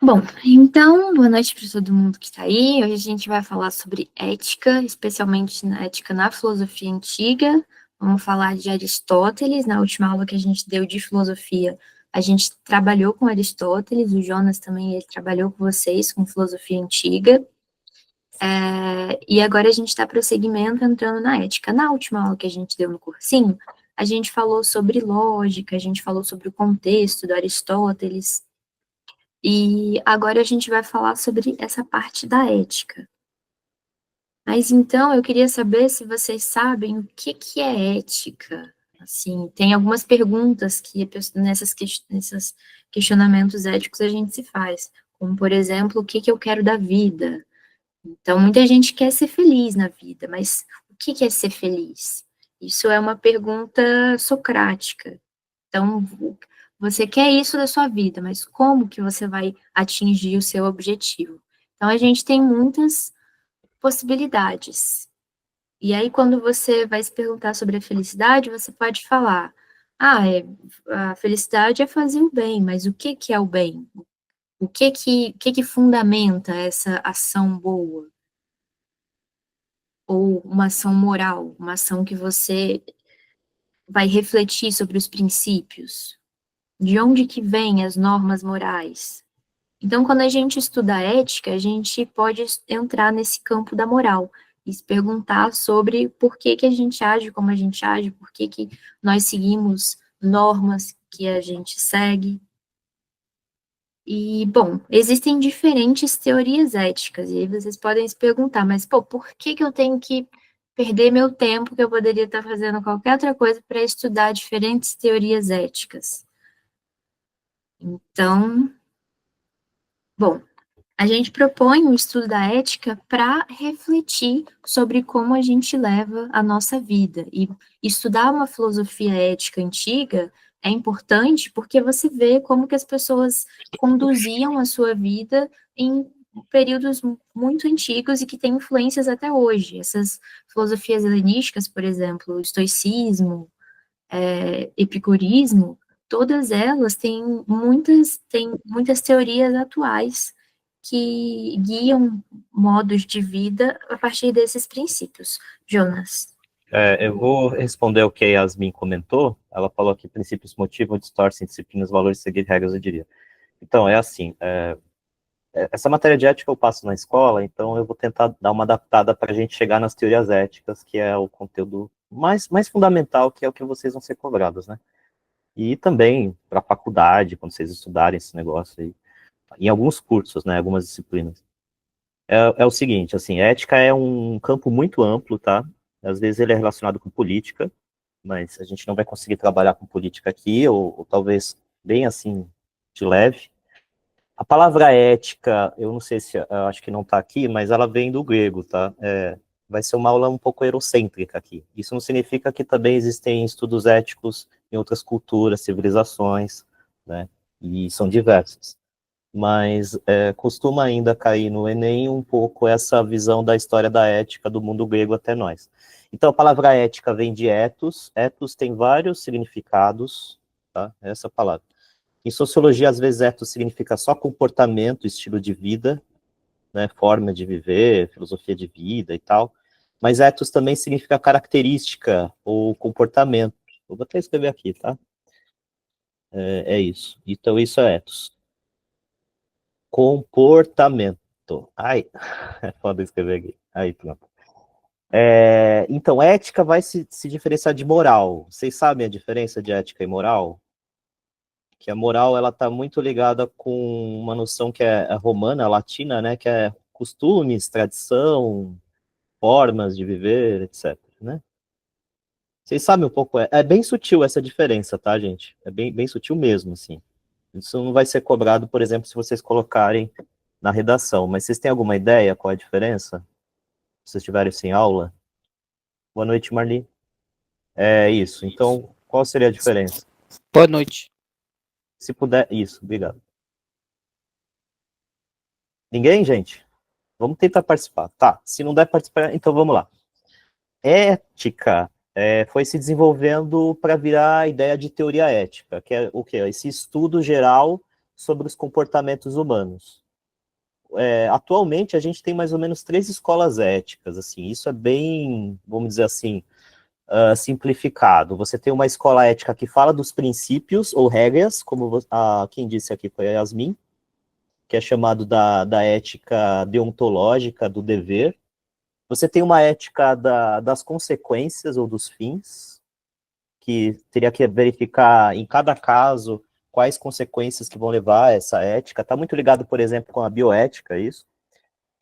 Bom, então, boa noite para todo mundo que está aí. Hoje a gente vai falar sobre ética, especialmente na ética na filosofia antiga. Vamos falar de Aristóteles. Na última aula que a gente deu de filosofia, a gente trabalhou com Aristóteles, o Jonas também ele trabalhou com vocês, com filosofia antiga. E agora a gente está prosseguimento entrando na ética. Na última aula que a gente deu no cursinho, a gente falou sobre lógica, a gente falou sobre o contexto do Aristóteles, e agora a gente vai falar sobre essa parte da ética. Mas então eu queria saber se vocês sabem o que é ética. Assim, tem algumas perguntas que nesses questionamentos éticos a gente se faz, como por exemplo, o que eu quero da vida? Então, muita gente quer ser feliz na vida, mas o que é ser feliz? Isso é uma pergunta socrática. Então, você quer isso da sua vida, mas como que você vai atingir o seu objetivo? Então, a gente tem muitas possibilidades. E aí, quando você vai se perguntar sobre a felicidade, você pode falar: a felicidade é fazer o bem, mas o que é o bem? O que fundamenta essa ação boa? Ou uma ação moral, uma ação que você vai refletir sobre os princípios? De onde que vêm as normas morais? Então, quando a gente estuda ética, a gente pode entrar nesse campo da moral e se perguntar sobre por que que a gente age como a gente age, por que que nós seguimos normas que a gente segue. E, bom, existem diferentes teorias éticas, e aí vocês podem se perguntar, mas, pô, por que que eu tenho que perder meu tempo que eu poderia estar fazendo qualquer outra coisa para estudar diferentes teorias éticas? Então, bom, a gente propõe o estudo da ética para refletir sobre como a gente leva a nossa vida. E estudar uma filosofia ética antiga é importante porque você vê como que as pessoas conduziam a sua vida em períodos muito antigos e que têm influências até hoje. Essas filosofias helenísticas, por exemplo, o estoicismo, epicurismo, todas elas têm muitas teorias atuais que guiam modos de vida a partir desses princípios. Jonas. Eu vou responder o que a Yasmin comentou. Ela falou que princípios motivam, distorcem disciplinas, valores, seguir regras, eu diria. Então, é assim, essa matéria de ética eu passo na escola, então eu vou tentar dar uma adaptada para a gente chegar nas teorias éticas, que é o conteúdo mais fundamental, que é o que vocês vão ser cobrados, né? E também para a faculdade, quando vocês estudarem esse negócio aí, em alguns cursos, né, algumas disciplinas. É o seguinte, assim, ética é um campo muito amplo, tá? Às vezes ele é relacionado com política, mas a gente não vai conseguir trabalhar com política aqui, ou talvez bem assim, de leve. A palavra ética, eu não sei se, eu acho que não está aqui, mas ela vem do grego, tá? Vai ser uma aula um pouco eurocêntrica aqui. Isso não significa que também existem estudos éticos em outras culturas, civilizações, né? E são diversos. Mas costuma ainda cair no Enem um pouco essa visão da história da ética do mundo grego até nós. Então, a palavra ética vem de ethos. Ethos tem vários significados, tá? Essa palavra. Em sociologia, às vezes, ethos significa só comportamento, estilo de vida, né? Forma de viver, filosofia de vida e tal. Mas ethos também significa característica ou comportamento. Vou até escrever aqui, tá? É isso. Então, isso é ethos. Comportamento. Ai, é foda escrever aqui. Aí, pronto. Então, ética vai se diferenciar de moral. Vocês sabem a diferença de ética e moral? Que a moral, ela está muito ligada com uma noção que é romana, latina, né? Que é costumes, tradição, formas de viver, etc, né? Vocês sabem um pouco, é bem sutil essa diferença, tá, gente? É bem sutil mesmo, assim. Isso não vai ser cobrado, por exemplo, se vocês colocarem na redação, mas vocês têm alguma ideia qual é a diferença? Se vocês estiverem sem aula? Boa noite, Marli. É isso. Então, qual seria a diferença? Boa noite. Se puder, isso, obrigado. Ninguém, gente? Vamos tentar participar. Tá, se não der participar, então vamos lá. Ética foi se desenvolvendo para virar a ideia de teoria ética, que é o quê? Esse estudo geral sobre os comportamentos humanos. Atualmente, a gente tem mais ou menos 3 escolas éticas, assim, isso é bem, vamos dizer assim, simplificado. Você tem uma escola ética que fala dos princípios ou regras, como quem disse aqui foi a Yasmin, que é chamado da ética deontológica do dever. Você tem uma ética das consequências ou dos fins, que teria que verificar em cada caso quais consequências que vão levar a essa ética. Está muito ligado, por exemplo, com a bioética, isso.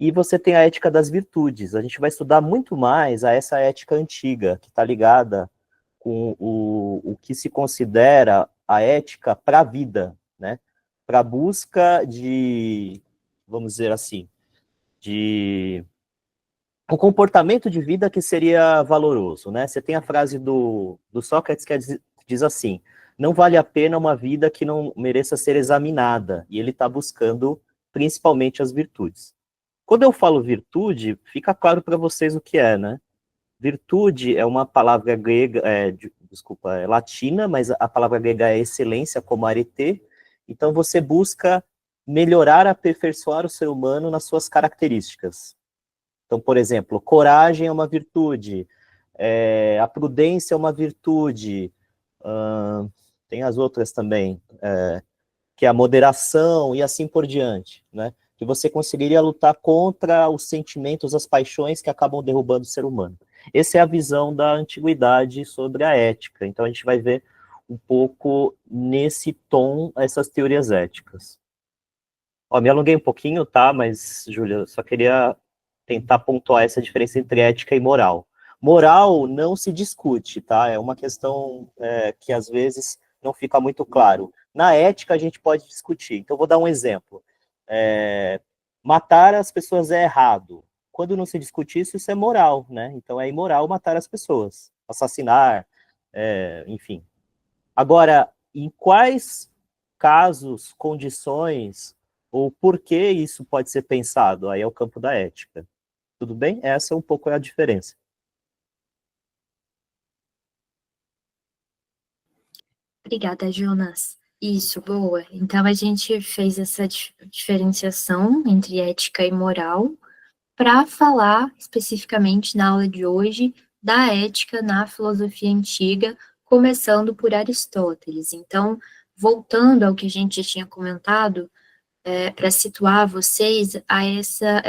E você tem a ética das virtudes. A gente vai estudar muito mais a essa ética antiga, que está ligada com o que se considera a ética para a vida, né? Para a busca de, vamos dizer assim, de um comportamento de vida que seria valoroso, né? Você tem a frase do Sócrates que diz assim: não vale a pena uma vida que não mereça ser examinada, e ele está buscando principalmente as virtudes. Quando eu falo virtude, fica claro para vocês o que é, né? Virtude é uma palavra grega, desculpa, é latina, mas a palavra grega é excelência, como arete. Então você busca melhorar, aperfeiçoar o ser humano nas suas características. Então, por exemplo, coragem é uma virtude, a prudência é uma virtude, tem as outras também, que é a moderação e assim por diante, né? Que você conseguiria lutar contra os sentimentos, as paixões que acabam derrubando o ser humano. Essa é a visão da antiguidade sobre a ética. Então a gente vai ver um pouco nesse tom essas teorias éticas. Ó, me alonguei um pouquinho, tá? Mas, Júlia, eu só queria tentar pontuar essa diferença entre ética e moral. Moral não se discute, tá? É uma questão que às vezes não fica muito claro. Na ética a gente pode discutir. Então, vou dar um exemplo. Matar as pessoas é errado. Quando não se discute isso, isso é moral, né? Então é imoral matar as pessoas, assassinar, enfim. Agora, em quais casos, condições ou por que isso pode ser pensado? Aí é o campo da ética. Tudo bem? Essa é um pouco a diferença. Obrigada, Jonas. Isso, boa. Então, a gente fez essa diferenciação entre ética e moral para falar especificamente na aula de hoje da ética na filosofia antiga, começando por Aristóteles. Então, voltando ao que a gente já tinha comentado, para situar vocês a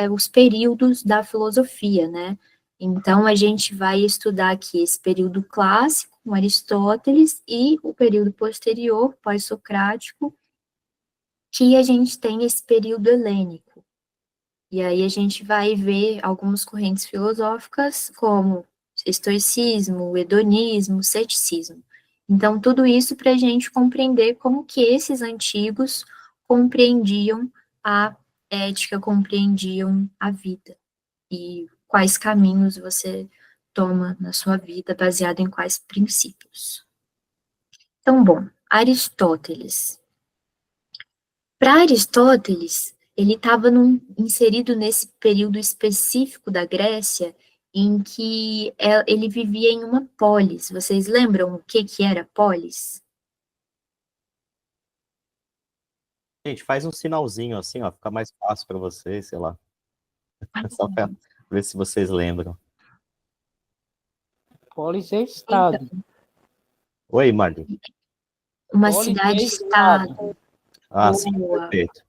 os períodos da filosofia, né? Então, a gente vai estudar aqui esse período clássico, com Aristóteles, e o período posterior, pós-socrático, que a gente tem esse período helênico. E aí a gente vai ver algumas correntes filosóficas, como estoicismo, hedonismo, ceticismo. Então, tudo isso para a gente compreender como que esses antigos compreendiam a ética, compreendiam a vida. E quais caminhos você toma na sua vida, baseado em quais princípios. Então, bom, Aristóteles. Para Aristóteles, ele estava inserido nesse período específico da Grécia em que ele vivia em uma polis. Vocês lembram o que era polis? Gente, faz um sinalzinho assim, ó, fica mais fácil para vocês, sei lá. Só para ver se vocês lembram. Polis é Então, estado. Oi, Marli. uma Polis é cidade-estado. Ah, sim, Boa. perfeito.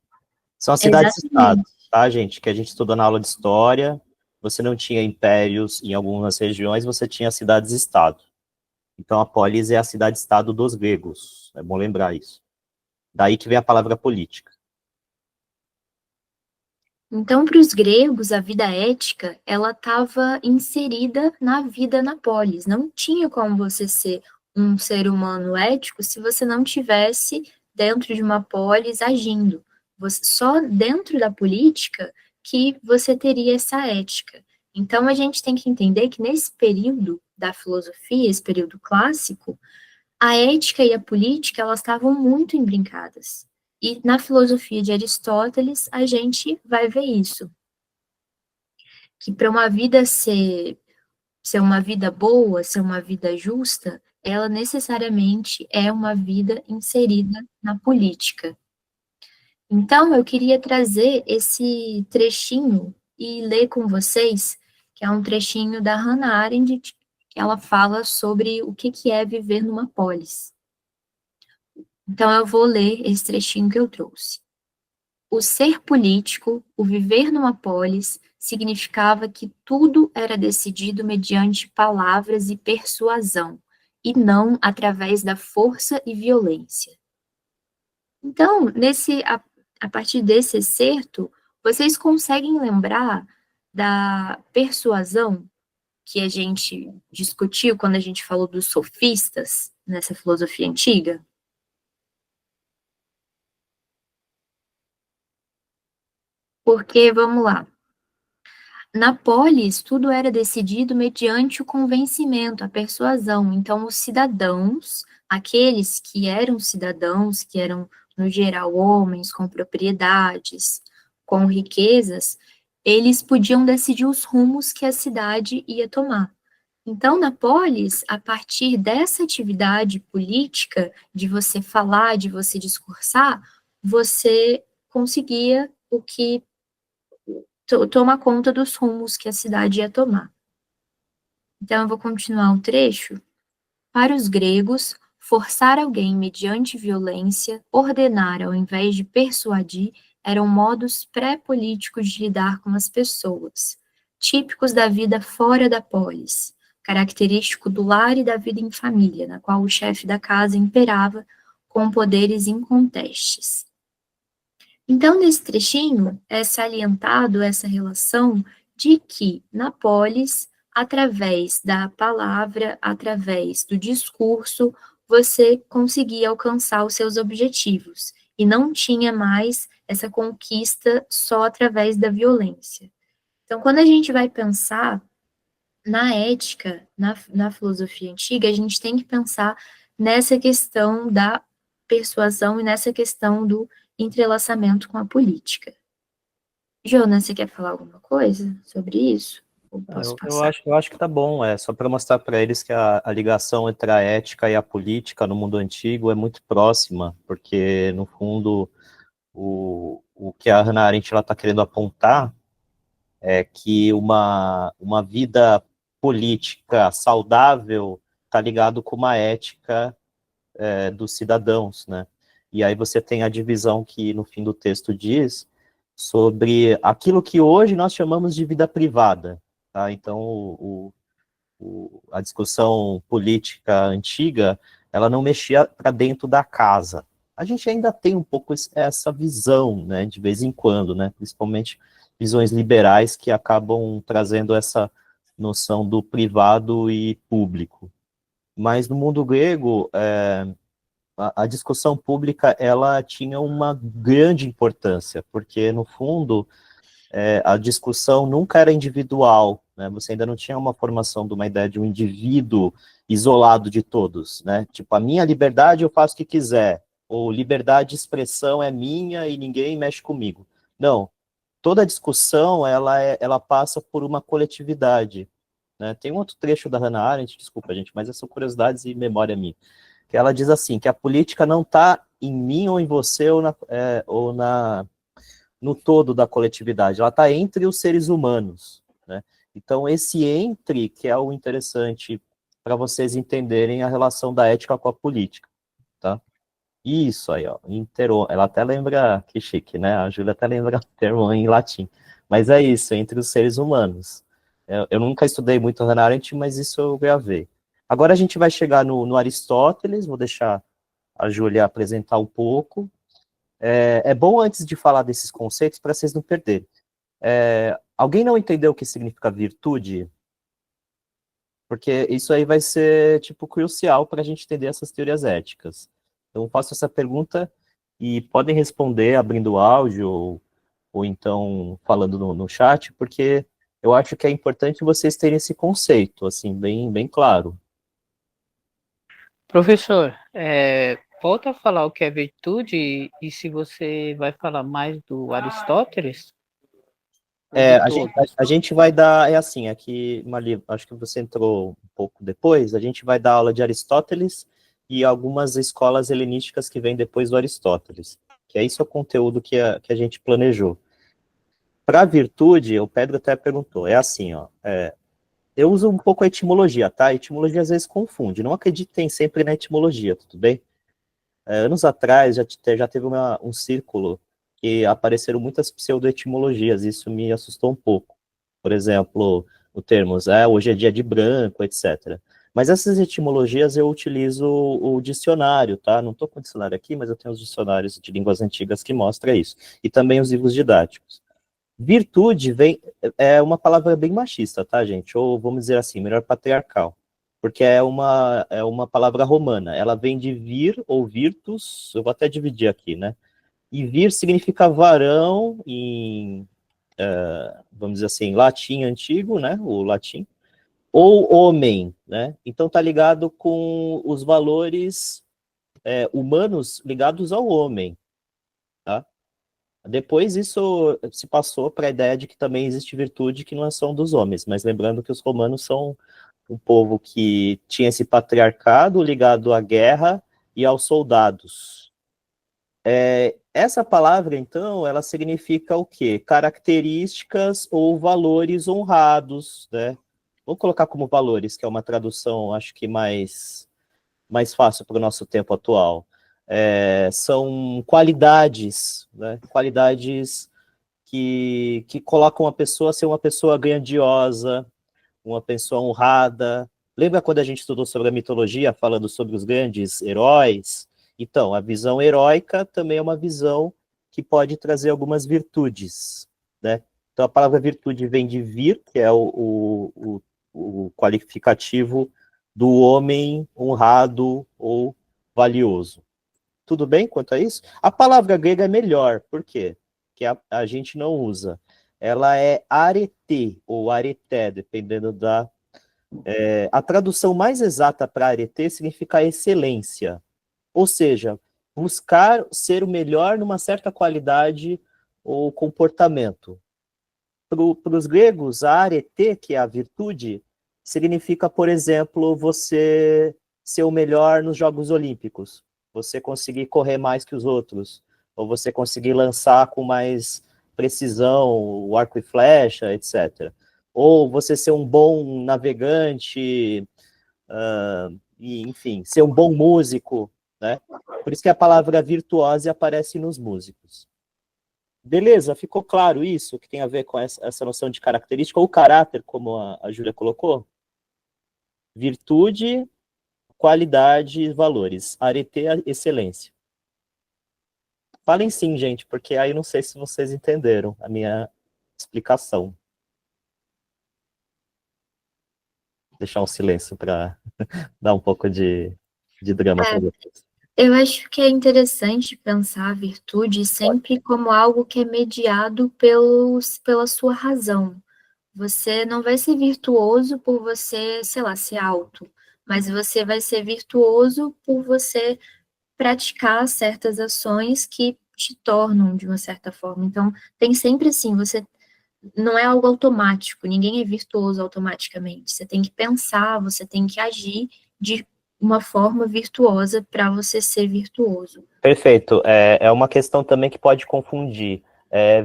São cidades-estado, Exatamente. tá, gente? Que a gente estudou na aula de história. Você não tinha impérios em algumas regiões, você tinha cidades-estado. Então, a polis é a cidade-estado dos gregos. É bom lembrar isso. Daí que vem a palavra política. Então, para os gregos, a vida ética, ela estava inserida na vida na polis. Não tinha como você ser um ser humano ético se você não tivesse dentro de uma polis agindo. Só dentro da política que você teria essa ética. Então, a gente tem que entender que nesse período da filosofia, esse período clássico, a ética e a política, elas estavam muito imbrincadas. E na filosofia de Aristóteles, a gente vai ver isso. Que para uma vida ser uma vida boa, ser uma vida justa, ela necessariamente é uma vida inserida na política. Então, eu queria trazer esse trechinho e ler com vocês, que é um trechinho da Hannah Arendt, que ela fala sobre o que é viver numa polis. Então, eu vou ler esse trechinho que eu trouxe. O ser político, o viver numa polis, significava que tudo era decidido mediante palavras e persuasão, e não através da força e violência. Então, a partir desse excerto, vocês conseguem lembrar da persuasão que a gente discutiu quando a gente falou dos sofistas nessa filosofia antiga? Porque, vamos lá, na polis, tudo era decidido mediante o convencimento, a persuasão. Então, os cidadãos, aqueles que eram, no geral, homens com propriedades, com riquezas, eles podiam decidir os rumos que a cidade ia tomar. Então, na polis, a partir dessa atividade política, de você falar, de você discursar, você conseguia o que toma conta dos rumos que a cidade ia tomar. Então, eu vou continuar o trecho. Para os gregos, forçar alguém mediante violência, ordenar ao invés de persuadir, eram modos pré-políticos de lidar com as pessoas, típicos da vida fora da polis, característico do lar e da vida em família, na qual o chefe da casa imperava com poderes incontestes. Então, nesse trechinho, é salientado essa relação de que, na polis, através da palavra, através do discurso, você conseguia alcançar os seus objetivos, e não tinha mais essa conquista só através da violência. Então, quando a gente vai pensar na ética, na filosofia antiga, a gente tem que pensar nessa questão da persuasão e nessa questão do entrelaçamento com a política. Jonas, você quer falar alguma coisa sobre isso? Ou posso passar? Eu acho que tá bom, é só para mostrar para eles que a ligação entre a ética e a política no mundo antigo é muito próxima, porque, no fundo, o que a Hannah Arendt está querendo apontar é que uma vida política saudável está ligado com uma ética dos cidadãos, né? E aí você tem a divisão que no fim do texto diz sobre aquilo que hoje nós chamamos de vida privada, tá? Então, a discussão política antiga, ela não mexia para dentro da casa. A gente ainda tem um pouco essa visão, né, de vez em quando, né, principalmente visões liberais que acabam trazendo essa noção do privado e público. Mas no mundo grego, a discussão pública, ela tinha uma grande importância, porque, no fundo, a discussão nunca era individual, né? Você ainda não tinha uma formação de uma ideia de um indivíduo isolado de todos, né? Tipo, a minha liberdade eu faço o que quiser, ou liberdade de expressão é minha e ninguém mexe comigo. Não, toda discussão, ela passa por uma coletividade, né? Tem um outro trecho da Hannah Arendt, desculpa, gente, mas são curiosidades e memória minha, que ela diz assim, que a política não está em mim ou em você no todo da coletividade, ela está entre os seres humanos, né? Então, esse entre que é o interessante para vocês entenderem a relação da ética com a política, tá? Isso aí, ó, ela até lembra, que chique, né? A Júlia até lembra o termo em latim, mas é isso, entre os seres humanos. Eu nunca estudei muito Hannah Arendt, mas isso eu gravei. Agora a gente vai chegar no Aristóteles, vou deixar a Júlia apresentar um pouco. É bom, antes de falar desses conceitos, para vocês não perderem. Alguém não entendeu o que significa virtude? Porque isso aí vai ser, tipo, crucial para a gente entender essas teorias éticas. Então, eu faço essa pergunta e podem responder abrindo o áudio ou então falando no chat, porque eu acho que é importante vocês terem esse conceito, assim, bem claro. Professor, volta a falar o que é virtude e se você vai falar mais do Aristóteles ou de todos? A gente vai dar, assim, aqui, Mali, acho que você entrou um pouco depois, a gente vai dar aula de Aristóteles e algumas escolas helenísticas que vêm depois do Aristóteles, que é isso o conteúdo que a gente planejou. Para virtude, o Pedro até perguntou, é assim, ó, eu uso um pouco a etimologia, tá? A etimologia às vezes confunde, não acreditem sempre na etimologia, tudo bem? Anos atrás já teve um círculo que apareceram muitas pseudoetimologias, isso me assustou um pouco. Por exemplo, o termo, hoje é dia de branco, etc. Mas essas etimologias eu utilizo o dicionário, tá? Não estou com o dicionário aqui, mas eu tenho os dicionários de línguas antigas que mostram isso. E também os livros didáticos. Virtude é uma palavra bem machista, tá, gente? Ou vamos dizer assim, melhor patriarcal. Porque é uma palavra romana. Ela vem de vir ou virtus, eu vou até dividir aqui, né? E vir significa varão em, vamos dizer assim, latim antigo, né? O latim. Ou homem, né? Então tá ligado com os valores humanos ligados ao homem, tá? Depois isso se passou para a ideia de que também existe virtude que não é só dos homens, mas lembrando que os romanos são um povo que tinha esse patriarcado ligado à guerra e aos soldados. Essa palavra, então, ela significa o quê? Características ou valores honrados, né? Vou colocar como valores, que é uma tradução, acho que mais fácil para o nosso tempo atual. São qualidades, né? Qualidades que colocam a pessoa a ser uma pessoa grandiosa, uma pessoa honrada. Lembra quando a gente estudou sobre a mitologia, falando sobre os grandes heróis? Então, a visão heróica também é uma visão que pode trazer algumas virtudes, né? Então, a palavra virtude vem de vir, que é o qualificativo do homem honrado ou valioso. Tudo bem quanto a isso? A palavra grega é melhor, por quê? Que a gente não usa. Ela é arete, ou areté, dependendo da... a tradução mais exata para arete significa excelência. Ou seja, buscar ser o melhor numa certa qualidade ou comportamento. Para os gregos, a arete, que é a virtude, significa, por exemplo, você ser o melhor nos Jogos Olímpicos, você conseguir correr mais que os outros, ou você conseguir lançar com mais precisão o arco e flecha, etc. Ou você ser um bom navegante, e, enfim, ser um bom músico, né? Por isso que a palavra virtuose aparece nos músicos. Beleza, ficou claro isso, que tem a ver com essa noção de característica, ou caráter, como a Júlia colocou? Virtude, qualidade e valores. Arete, excelência. Falem sim, gente, porque aí eu não sei se vocês entenderam a minha explicação. Deixar um silêncio para dar um pouco de drama para vocês. Eu acho que é interessante pensar a virtude sempre como algo que é mediado pela sua razão. Você não vai ser virtuoso por você, sei lá, ser alto, mas você vai ser virtuoso por você praticar certas ações que te tornam de uma certa forma. Então, tem sempre assim, você não é algo automático, ninguém é virtuoso automaticamente. Você tem que pensar, você tem que agir de uma forma virtuosa para você ser virtuoso. Perfeito. É uma questão também que pode confundir.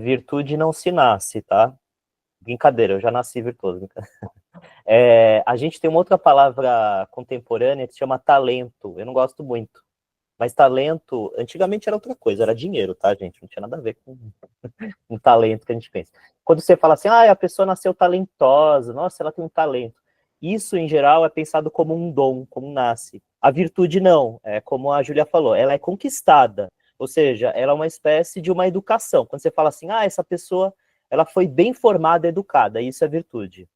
Virtude não se nasce, tá? Brincadeira, eu já nasci virtuoso. A gente tem uma outra palavra contemporânea que se chama talento. Eu não gosto muito. Mas talento, antigamente era outra coisa, era dinheiro, tá, gente? Não tinha nada a ver com um talento que a gente pensa. Quando você fala assim, a pessoa nasceu talentosa, nossa, ela tem um talento. Isso, em geral, é pensado como um dom, como nasce. A virtude não, como a Júlia falou, ela é conquistada. Ou seja, ela é uma espécie de uma educação. Quando você fala assim, essa pessoa, ela foi bem formada, educada, isso é virtude.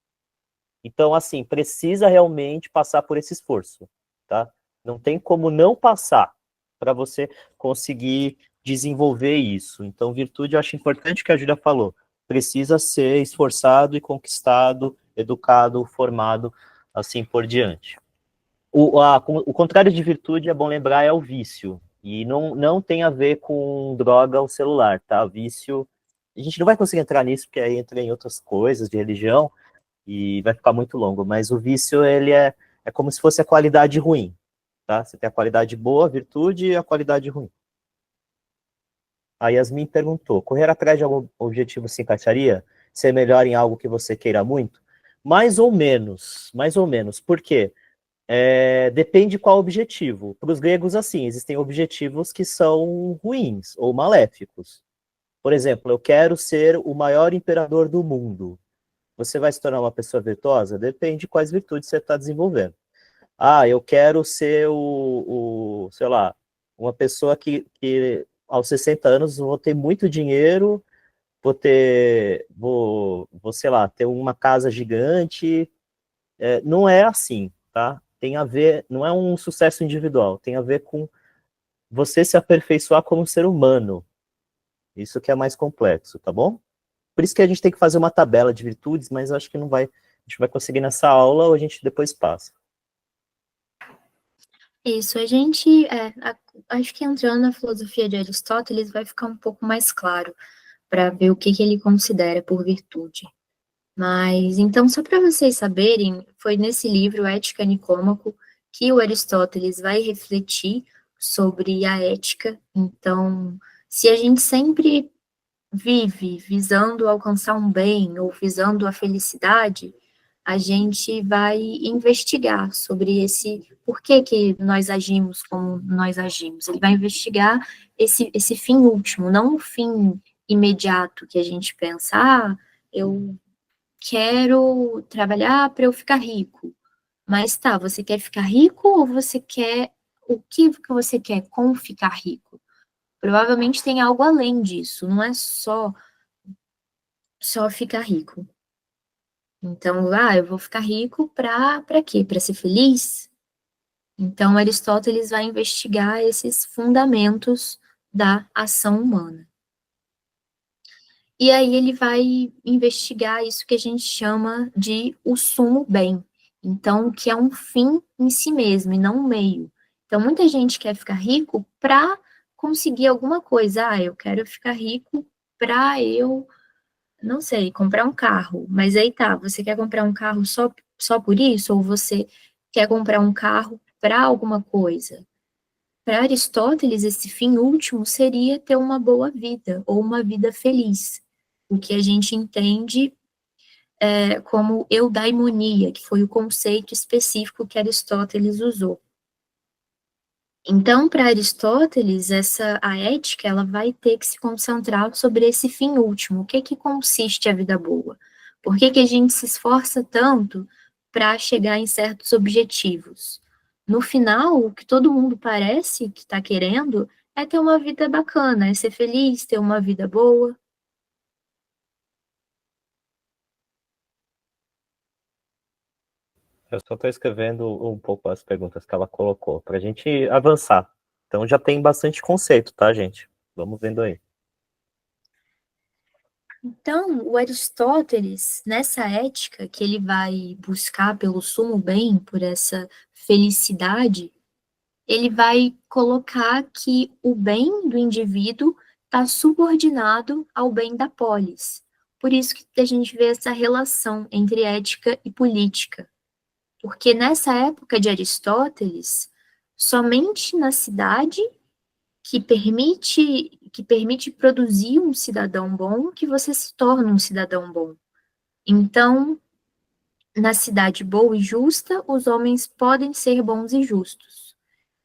Então, assim, precisa realmente passar por esse esforço, tá? Não tem como não passar para você conseguir desenvolver isso. Então, virtude, eu acho importante o que a Júlia falou. Precisa ser esforçado e conquistado, educado, formado, assim por diante. O contrário de virtude, é bom lembrar, é o vício. E não tem a ver com droga ou celular, tá? Vício, a gente não vai conseguir entrar nisso, porque aí entra em outras coisas de religião, e vai ficar muito longo, mas o vício, ele é como se fosse a qualidade ruim, tá? Você tem a qualidade boa, a virtude, e a qualidade ruim. A Yasmin perguntou, correr atrás de algum objetivo se encaixaria? Ser melhor em algo que você queira muito? Mais ou menos, mais ou menos. Por quê? Depende qual objetivo. Para os gregos, assim, existem objetivos que são ruins ou maléficos. Por exemplo, eu quero ser o maior imperador do mundo. Você vai se tornar uma pessoa virtuosa? Depende de quais virtudes você está desenvolvendo. Ah, eu quero ser sei lá, uma pessoa que aos 60 anos vou ter muito dinheiro, sei lá, ter uma casa gigante. Não é assim, tá? Tem a ver, não é um sucesso individual, tem a ver com você se aperfeiçoar como ser humano. Isso que é mais complexo, tá bom? Por isso que a gente tem que fazer uma tabela de virtudes, mas eu acho que a gente vai conseguir nessa aula ou a gente depois passa. Isso, a gente, acho que entrando na filosofia de Aristóteles vai ficar um pouco mais claro para ver o que ele considera por virtude. Mas, então, só para vocês saberem, foi nesse livro, Ética Nicômaco, que o Aristóteles vai refletir sobre a ética. Então, se a gente sempre vive visando alcançar um bem ou visando a felicidade, a gente vai investigar sobre por que nós agimos como nós agimos. Ele vai investigar esse fim último, não o fim imediato que a gente pensa, eu quero trabalhar para eu ficar rico. Mas tá, você quer ficar rico ou você quer o que você quer com ficar rico? Provavelmente tem algo além disso, não é só ficar rico. Então, eu vou ficar rico para quê? Para ser feliz? Então, Aristóteles vai investigar esses fundamentos da ação humana. E aí ele vai investigar isso que a gente chama de o sumo bem. Então, que é um fim em si mesmo e não um meio. Então, muita gente quer ficar rico para conseguir alguma coisa. Eu quero ficar rico para eu, não sei, comprar um carro. Mas aí tá, você quer comprar um carro só por isso? Ou você quer comprar um carro para alguma coisa? Para Aristóteles, esse fim último seria ter uma boa vida, ou uma vida feliz, o que a gente entende como eudaimonia, que foi o conceito específico que Aristóteles usou. Então, para Aristóteles, a ética ela vai ter que se concentrar sobre esse fim último. O que consiste a vida boa? Por que a gente se esforça tanto para chegar em certos objetivos? No final, o que todo mundo parece que está querendo é ter uma vida bacana, é ser feliz, ter uma vida boa. Eu só estou escrevendo um pouco as perguntas que ela colocou, para a gente avançar. Então já tem bastante conceito, tá, gente? Vamos vendo aí. Então, o Aristóteles, nessa ética que ele vai buscar pelo sumo bem, por essa felicidade, ele vai colocar que o bem do indivíduo está subordinado ao bem da polis. Por isso que a gente vê essa relação entre ética e política. Porque nessa época de Aristóteles, somente na cidade que permite produzir um cidadão bom, que você se torna um cidadão bom. Então, na cidade boa e justa, os homens podem ser bons e justos.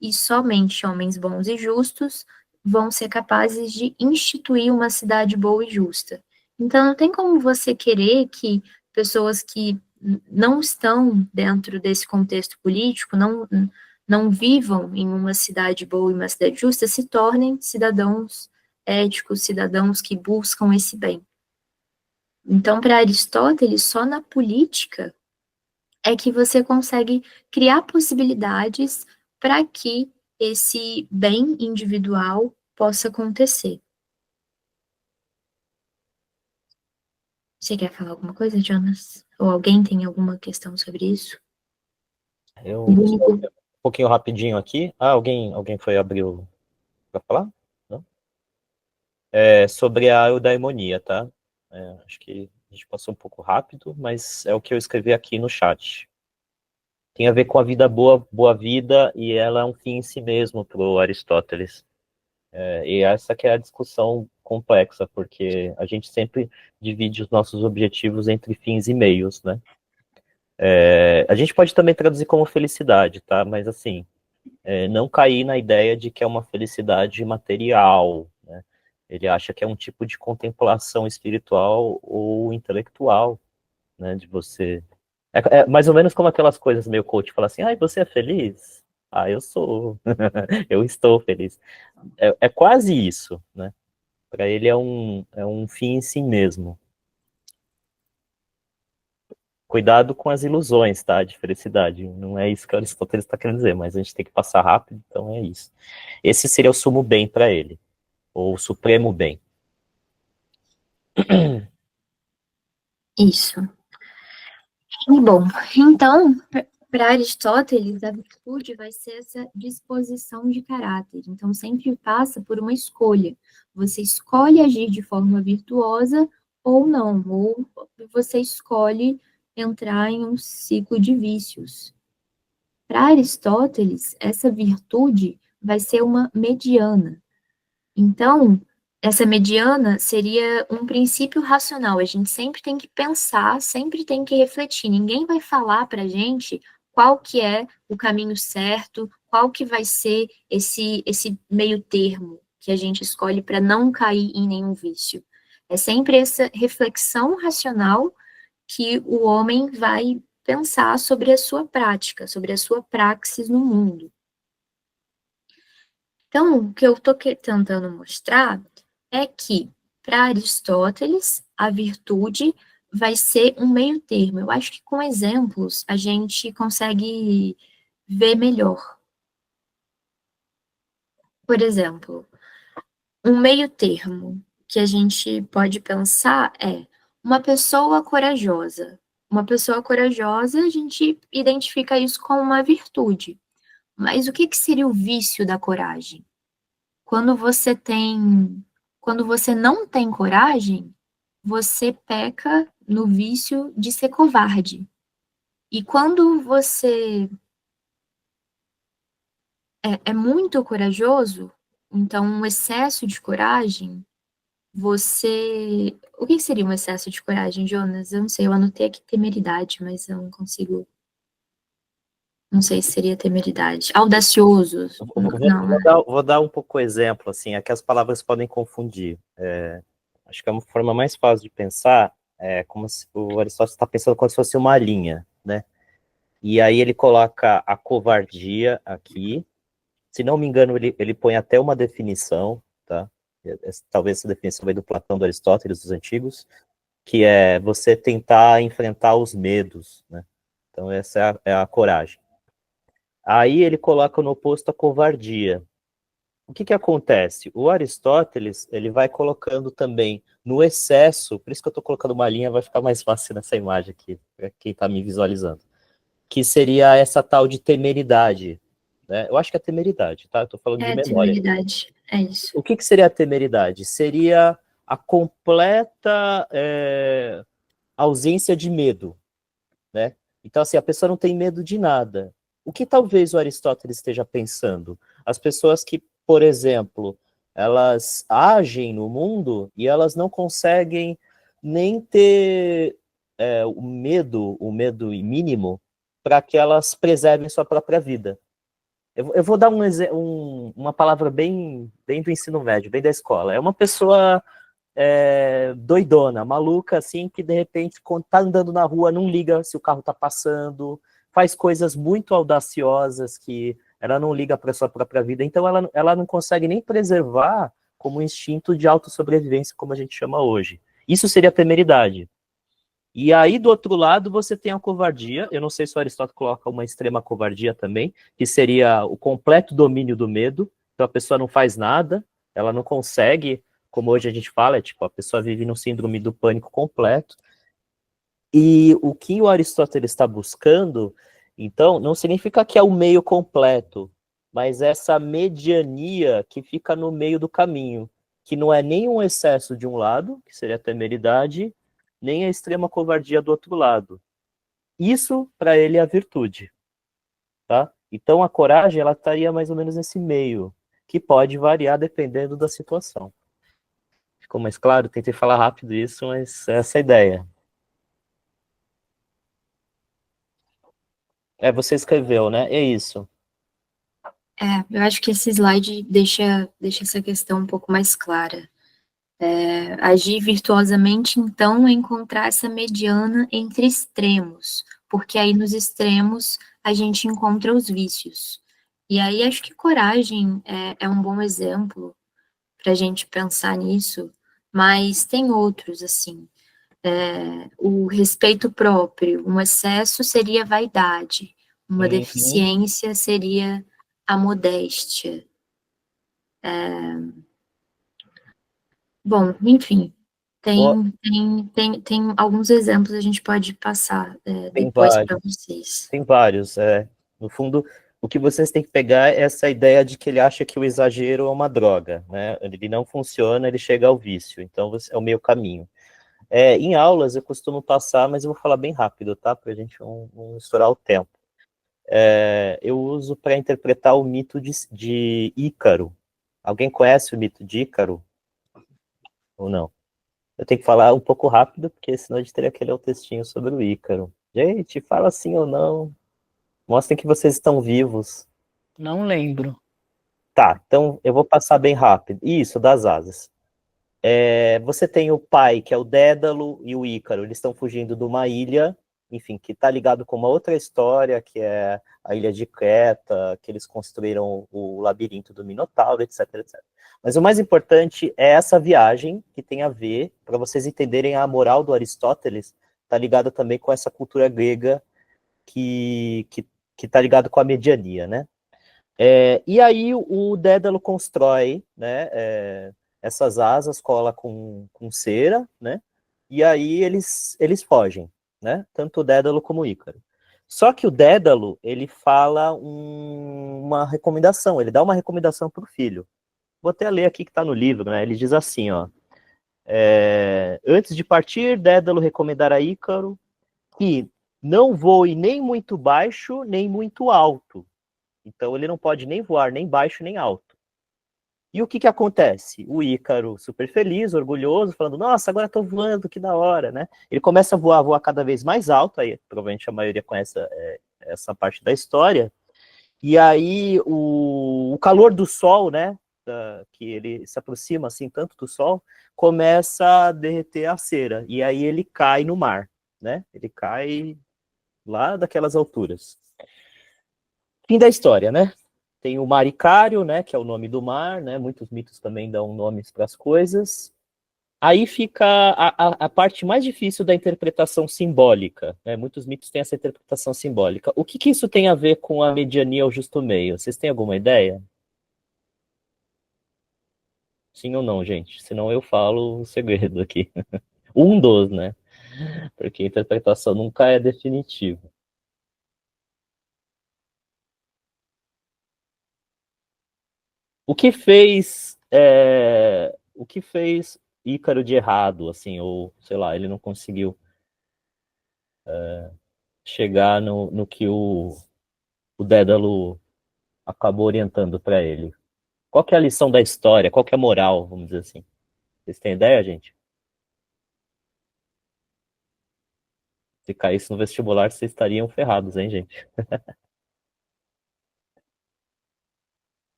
E somente homens bons e justos vão ser capazes de instituir uma cidade boa e justa. Então, não tem como você querer que pessoas que não estão dentro desse contexto político, não vivam em uma cidade boa e uma cidade justa, se tornem cidadãos éticos, cidadãos que buscam esse bem. Então, para Aristóteles, só na política é que você consegue criar possibilidades para que esse bem individual possa acontecer. Você quer falar alguma coisa, Jonas? Ou alguém tem alguma questão sobre isso? Um pouquinho rapidinho aqui. Alguém foi abrir para falar? Não? Sobre a eudaimonia, tá? Acho que a gente passou um pouco rápido, mas é o que eu escrevi aqui no chat. Tem a ver com a vida boa, boa vida, e ela é um fim em si mesmo para o Aristóteles. E essa que é a discussão complexa, porque a gente sempre divide os nossos objetivos entre fins e meios, né? A gente pode também traduzir como felicidade, tá? Mas assim, não cair na ideia de que é uma felicidade material, né? Ele acha que é um tipo de contemplação espiritual ou intelectual, né? De você... É mais ou menos como aquelas coisas meio coach, fala assim, ai, você é feliz? Ah, eu sou. Eu estou feliz. É quase isso, né? Para ele é um fim em si mesmo. Cuidado com as ilusões, tá? De felicidade. Não é isso que Aristóteles está querendo dizer, mas a gente tem que passar rápido, então é isso. Esse seria o sumo bem para ele, ou o supremo bem. Isso. E bom, então, para Aristóteles, a virtude vai ser essa disposição de caráter. Então, sempre passa por uma escolha. Você escolhe agir de forma virtuosa ou não, ou você escolhe entrar em um ciclo de vícios. Para Aristóteles, essa virtude vai ser uma mediana. Então, essa mediana seria um princípio racional. A gente sempre tem que pensar, sempre tem que refletir. Ninguém vai falar para a gente qual que é o caminho certo, qual que vai ser esse meio termo que a gente escolhe para não cair em nenhum vício. É sempre essa reflexão racional que o homem vai pensar sobre a sua prática, sobre a sua praxis no mundo. Então, o que eu estou tentando mostrar é que, para Aristóteles, a virtude vai ser um meio termo. Eu acho que com exemplos a gente consegue ver melhor. Por exemplo, um meio termo que a gente pode pensar é uma pessoa corajosa. Uma pessoa corajosa, a gente identifica isso como uma virtude. Mas o que seria o vício da coragem? Quando você tem, quando você não tem coragem, você peca no vício de ser covarde. E quando você é muito corajoso, então um excesso de coragem, você. O que seria um excesso de coragem, Jonas? Eu não sei, eu anotei aqui temeridade, mas eu não consigo. Não sei se seria temeridade. Audacioso. Não, Vou dar um pouco exemplo, assim, é que as palavras podem confundir. Acho que é uma forma mais fácil de pensar, como se o Aristóteles está pensando como se fosse uma linha, né? E aí ele coloca a covardia aqui. Se não me engano, ele põe até uma definição, tá? Talvez essa definição veio do Platão, do Aristóteles, dos antigos, que é você tentar enfrentar os medos, né? Então essa é a coragem. Aí ele coloca no oposto a covardia. O que acontece? O Aristóteles, ele vai colocando também no excesso, por isso que eu estou colocando uma linha, vai ficar mais fácil nessa imagem aqui, para quem está me visualizando, que seria essa tal de temeridade, né? Eu acho que é temeridade, tá? Eu estou falando de memória. temeridade, é isso. O que seria a temeridade? Seria a completa ausência de medo, né? Então, assim, a pessoa não tem medo de nada. O que talvez o Aristóteles esteja pensando? As pessoas que, por exemplo, elas agem no mundo e elas não conseguem nem ter o medo mínimo para que elas preservem sua própria vida. Eu vou dar uma palavra bem do ensino médio, bem da escola. É uma pessoa doidona, maluca, assim, que de repente, quando tá andando na rua, não liga se o carro tá passando, faz coisas muito audaciosas que ela não liga para sua própria vida, então ela não consegue nem preservar como um instinto de autossobrevivência, como a gente chama hoje. Isso seria temeridade. E aí, do outro lado, você tem a covardia. Eu não sei se o Aristóteles coloca uma extrema covardia também, que seria o completo domínio do medo. Então, a pessoa não faz nada, ela não consegue, como hoje a gente fala, tipo, a pessoa vive no síndrome do pânico completo. E o que o Aristóteles está buscando, então, não significa que é o meio completo, mas essa mediania que fica no meio do caminho, que não é nem um excesso de um lado, que seria a temeridade, nem a extrema covardia do outro lado. Isso, para ele, é a virtude, tá? Então, a coragem, ela estaria mais ou menos nesse meio. que pode variar dependendo da situação. Ficou mais claro? Tentei falar rápido isso, mas essa é a ideia. Você escreveu, né? É isso. Eu acho que esse slide deixa essa questão um pouco mais clara. Agir virtuosamente, então, é encontrar essa mediana entre extremos, porque aí nos extremos a gente encontra os vícios. E aí acho que coragem é um bom exemplo para a gente pensar nisso, mas tem outros, assim. O respeito próprio, um excesso seria vaidade, uma Uhum. deficiência seria a modéstia. Bom, enfim, Ó, tem alguns exemplos a gente pode passar tem depois para vários. vocês. Tem vários. No fundo, o que vocês têm que pegar é essa ideia de que ele acha que o exagero é uma droga, né? Ele não funciona, ele chega ao vício. Então, é o meio caminho. Em aulas, eu costumo passar, mas eu vou falar bem rápido, tá? Para a gente não estourar o tempo. Eu uso para interpretar o mito de Ícaro. Alguém conhece o mito de Ícaro? Ou não? Eu tenho que falar um pouco rápido, porque senão a gente teria que ler o textinho sobre o Ícaro. Gente, fala sim ou não. Mostrem que vocês estão vivos. Não lembro. Tá, então eu vou passar bem rápido. Isso, das asas. Você tem o pai, que é o Dédalo, e o Ícaro. Eles estão fugindo de uma ilha, enfim, que está ligado com uma outra história, que é a ilha de Creta, que eles construíram o labirinto do Minotauro, etc, etc. Mas o mais importante é essa viagem, que tem a ver, para vocês entenderem a moral do Aristóteles, está ligada também com essa cultura grega que está ligado com a mediania, né? E aí o Dédalo constrói, né, essas asas, cola com cera, né? E aí eles fogem, né? Tanto o Dédalo como o Ícaro. Só que o Dédalo, ele fala uma recomendação, ele dá uma recomendação para o filho. Vou até ler aqui que está no livro, né? Ele diz assim, ó. Antes de partir, Dédalo recomendará a Ícaro que não voe nem muito baixo, nem muito alto. Então ele não pode nem voar nem baixo nem alto. E o que acontece? O Ícaro, super feliz, orgulhoso, falando, nossa, agora estou voando, que da hora, né? Ele começa a voar cada vez mais alto, aí provavelmente a maioria conhece essa parte da história, e aí o calor do sol, né, que ele se aproxima assim tanto do sol, começa a derreter a cera, e aí ele cai no mar, né? Ele cai lá daquelas alturas. Fim da história, né? Tem o Maricário, né, que é o nome do mar, né? Muitos mitos também dão nomes para as coisas. Aí fica a parte mais difícil da interpretação simbólica, né? Muitos mitos têm essa interpretação simbólica. O que isso tem a ver com a mediania ao justo meio? Vocês têm alguma ideia? Sim ou não, gente? Senão eu falo o segredo aqui. Um dos, né? Porque a interpretação nunca é definitiva. O que fez Ícaro de errado, assim, ou sei lá, ele não conseguiu chegar no que o Dédalo acabou orientando para ele. Qual que é a lição da história? Qual que é a moral, vamos dizer assim? Vocês têm ideia, gente? Se caísse no vestibular, vocês estariam ferrados, hein, gente?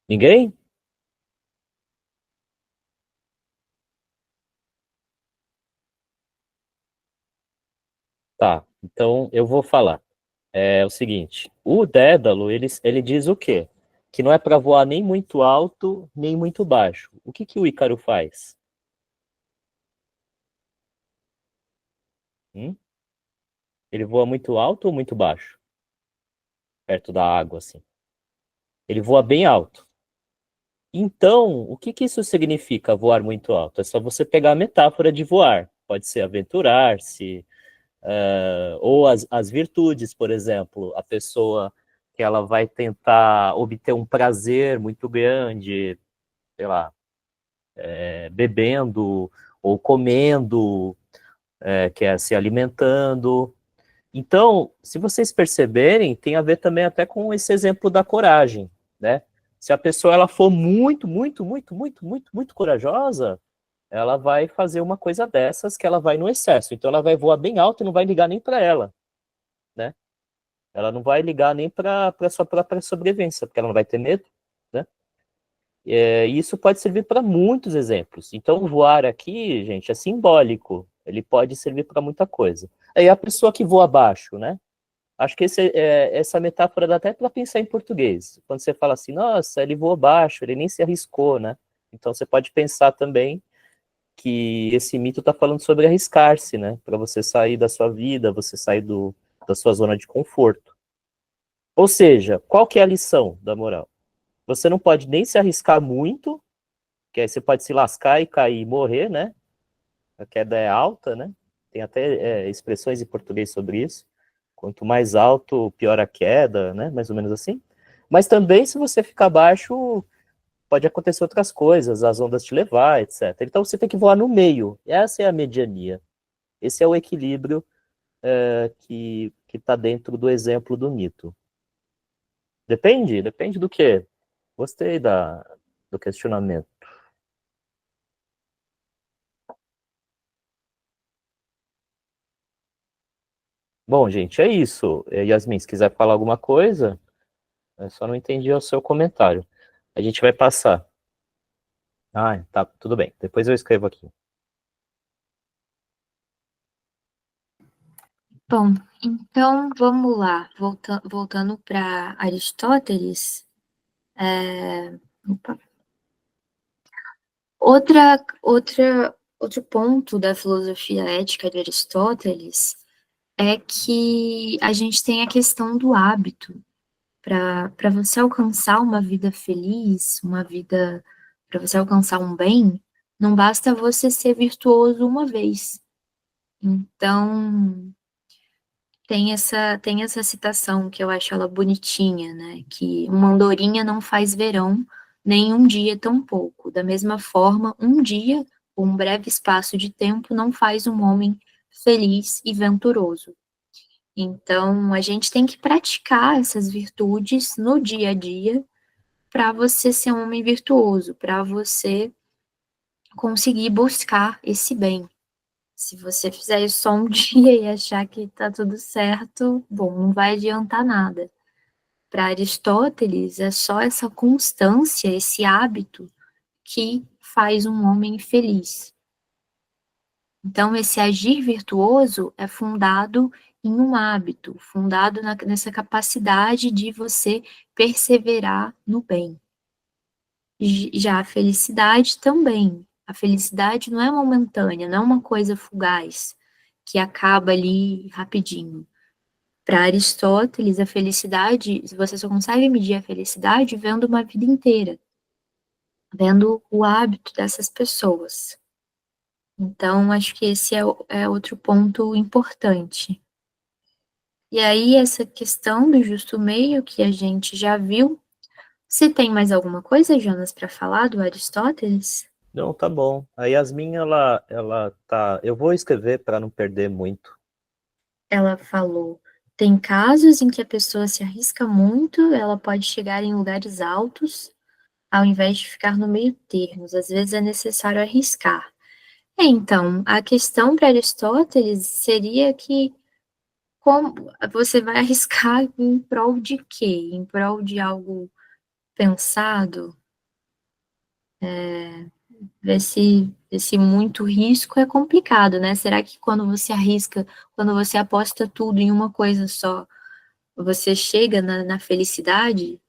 Ninguém? Tá, então eu vou falar. É o seguinte, o Dédalo, ele diz o quê? Que não é para voar nem muito alto, nem muito baixo. O que o Ícaro faz? Hum? Ele voa muito alto ou muito baixo? Perto da água, assim. Ele voa bem alto. Então, o que isso significa, voar muito alto? É só você pegar a metáfora de voar. Pode ser aventurar-se, ou as virtudes, por exemplo. A pessoa que ela vai tentar obter um prazer muito grande, sei lá, bebendo ou comendo, que é se alimentando. Então, se vocês perceberem, tem a ver também até com esse exemplo da coragem, né? Se a pessoa ela for muito corajosa, ela vai fazer uma coisa dessas que ela vai no excesso. Então ela vai voar bem alto e não vai ligar nem para ela, né? Ela não vai ligar nem para a sua própria sobrevivência, porque ela não vai ter medo, né? E isso pode servir para muitos exemplos. Então voar aqui, gente, é simbólico. Ele pode servir para muita coisa. Aí a pessoa que voa abaixo, né? Acho que essa metáfora dá até para pensar em português. Quando você fala assim, nossa, ele voou baixo, ele nem se arriscou, né? Então você pode pensar também que esse mito está falando sobre arriscar-se, né? Para você sair da sua vida, você sair da sua zona de conforto. Ou seja, qual que é a lição da moral? Você não pode nem se arriscar muito, que aí você pode se lascar e cair e morrer, né? A queda é alta, né? Tem até expressões em português sobre isso. Quanto mais alto, pior a queda, né? Mais ou menos assim. Mas também, se você ficar baixo, pode acontecer outras coisas, as ondas te levar, etc. Então, você tem que voar no meio. Essa é a mediania. Esse é o equilíbrio que está dentro do exemplo do mito. Depende do quê? Gostei do questionamento. Bom, gente, é isso. Yasmin, se quiser falar alguma coisa, eu só não entendi o seu comentário. A gente vai passar. Ah, tá, tudo bem. Depois eu escrevo aqui. Bom, então vamos lá. Voltando para Aristóteles. Opa. Outro ponto da filosofia ética de Aristóteles é que a gente tem a questão do hábito. Para você alcançar uma vida feliz, para você alcançar um bem, não basta você ser virtuoso uma vez. Então, tem essa citação que eu acho ela bonitinha, né? Que uma andorinha não faz verão, nem um dia tampouco. Da mesma forma, um dia, ou um breve espaço de tempo, não faz um homem feliz e venturoso. Então, a gente tem que praticar essas virtudes no dia a dia para você ser um homem virtuoso, para você conseguir buscar esse bem. Se você fizer isso só um dia e achar que está tudo certo, bom, não vai adiantar nada. Para Aristóteles, é só essa constância, esse hábito que faz um homem feliz. Então, esse agir virtuoso é fundado em um hábito, fundado nessa capacidade de você perseverar no bem. Já a felicidade também. A felicidade não é momentânea, não é uma coisa fugaz, que acaba ali rapidinho. Para Aristóteles, a felicidade, você só consegue medir a felicidade vendo uma vida inteira, vendo o hábito dessas pessoas. Então, acho que esse é outro ponto importante. E aí, essa questão do justo meio que a gente já viu. Você tem mais alguma coisa, Jonas, para falar do Aristóteles? Não, tá bom. A Yasmin, ela tá. Eu vou escrever para não perder muito. Ela falou: tem casos em que a pessoa se arrisca muito, ela pode chegar em lugares altos, ao invés de ficar no meio termos. Às vezes é necessário arriscar. Então, a questão para Aristóteles seria que como você vai arriscar em prol de quê? Em prol de algo pensado? Esse muito risco é complicado, né? Será que quando você arrisca, quando você aposta tudo em uma coisa só, você chega na felicidade?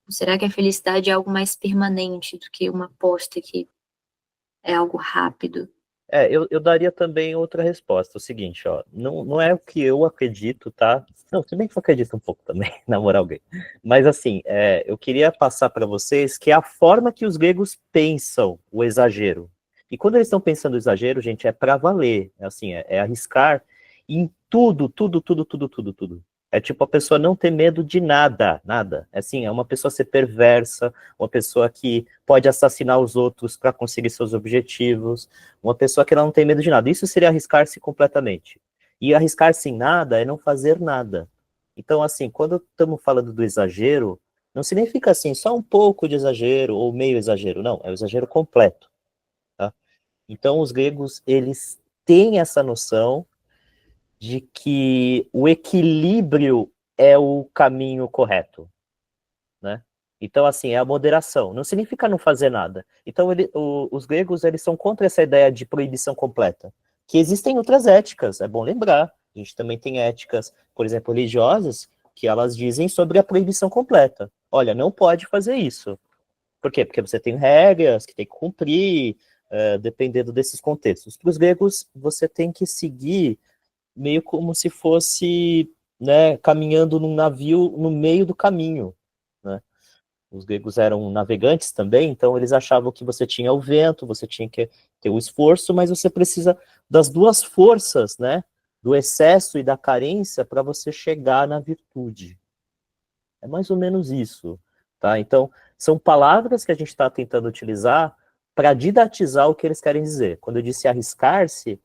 Ou será que a felicidade é algo mais permanente do que uma aposta que é algo rápido? Eu daria também outra resposta. O seguinte, ó, não é o que eu acredito, tá? Não, se bem que eu acredito um pouco também, na moral gay. Mas assim, eu queria passar para vocês que é a forma que os gregos pensam o exagero. E quando eles estão pensando o exagero, gente, é para valer. É assim, é arriscar em tudo. É tipo a pessoa não ter medo de nada, nada. É assim, é uma pessoa ser perversa, uma pessoa que pode assassinar os outros para conseguir seus objetivos, uma pessoa que não tem medo de nada. Isso seria arriscar-se completamente. E arriscar-se em nada é não fazer nada. Então, assim, quando estamos falando do exagero, não significa assim, só um pouco de exagero ou meio exagero, não, é o exagero completo, tá? Então, os gregos, eles têm essa noção de que o equilíbrio é o caminho correto, né? Então, assim, é a moderação. Não significa não fazer nada. Então, os gregos, eles são contra essa ideia de proibição completa. Que existem outras éticas, é bom lembrar. A gente também tem éticas, por exemplo, religiosas, que elas dizem sobre a proibição completa. Olha, não pode fazer isso. Por quê? Porque você tem regras que tem que cumprir, dependendo desses contextos. Para os gregos, você tem que seguir meio como se fosse, né, caminhando num navio no meio do caminho, né? Os gregos eram navegantes também, então eles achavam que você tinha o vento, você tinha que ter o esforço, mas você precisa das duas forças, né? Do excesso e da carência para você chegar na virtude. É mais ou menos isso, tá? Então, são palavras que a gente está tentando utilizar para didatizar o que eles querem dizer. Quando eu disse arriscar-se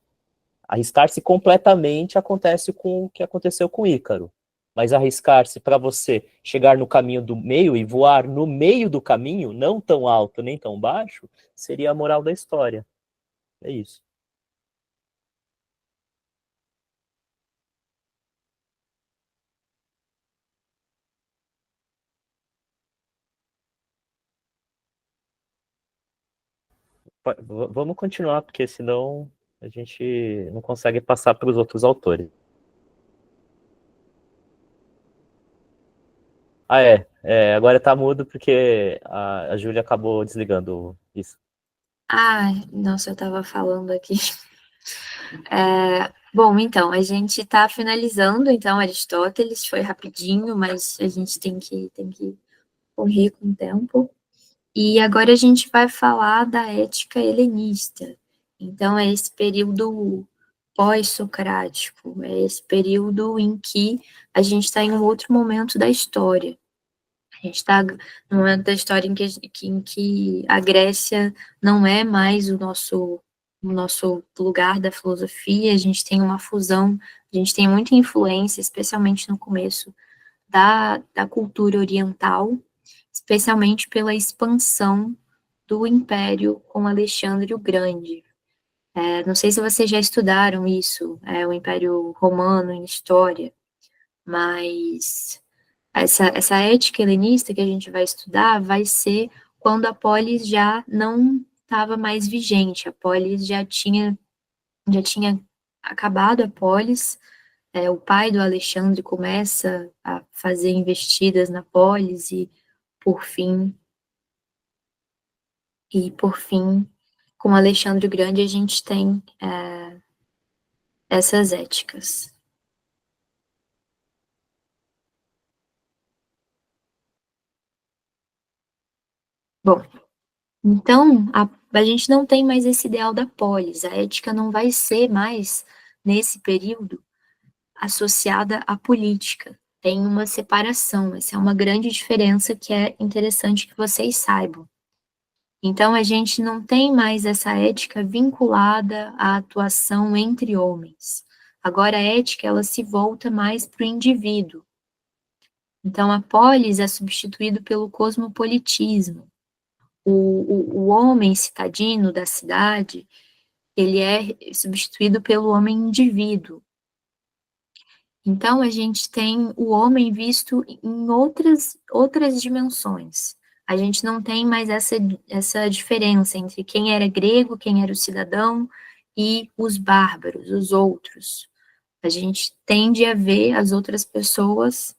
completamente acontece com o que aconteceu com Ícaro. Mas arriscar-se para você chegar no caminho do meio e voar no meio do caminho, não tão alto nem tão baixo, seria a moral da história. É isso. Vamos continuar, porque senão a gente não consegue passar para os outros autores. Ah, agora tá mudo porque a Júlia acabou desligando isso. Ah, nossa, eu tava falando aqui. Bom, então, a gente está finalizando, então, Aristóteles, foi rapidinho, mas a gente tem que correr com o tempo. E agora a gente vai falar da ética helenista. Então, é esse período pós-socrático, é esse período em que a gente está em um outro momento da história. A gente está no momento da história em que a Grécia não é mais o nosso lugar da filosofia, a gente tem uma fusão, a gente tem muita influência, especialmente no começo, da cultura oriental, especialmente pela expansão do Império com Alexandre o Grande. Não sei se vocês já estudaram isso, o Império Romano em história, mas essa ética helenista que a gente vai estudar vai ser quando a polis já não estava mais vigente, a polis já tinha acabado a polis, o pai do Alexandre começa a fazer investidas na polis por fim, por fim, com Alexandre o Grande a gente tem essas éticas. Bom, então a gente não tem mais esse ideal da polis, a ética não vai ser mais, nesse período, associada à política. Tem uma separação, essa é uma grande diferença que é interessante que vocês saibam. Então, a gente não tem mais essa ética vinculada à atuação entre homens. Agora, a ética, ela se volta mais para o indivíduo. Então, a polis é substituído pelo cosmopolitismo. O homem citadino da cidade, ele é substituído pelo homem indivíduo. Então, a gente tem o homem visto em outras dimensões. A gente não tem mais essa diferença entre quem era grego, quem era o cidadão e os bárbaros, os outros. A gente tende a ver as outras pessoas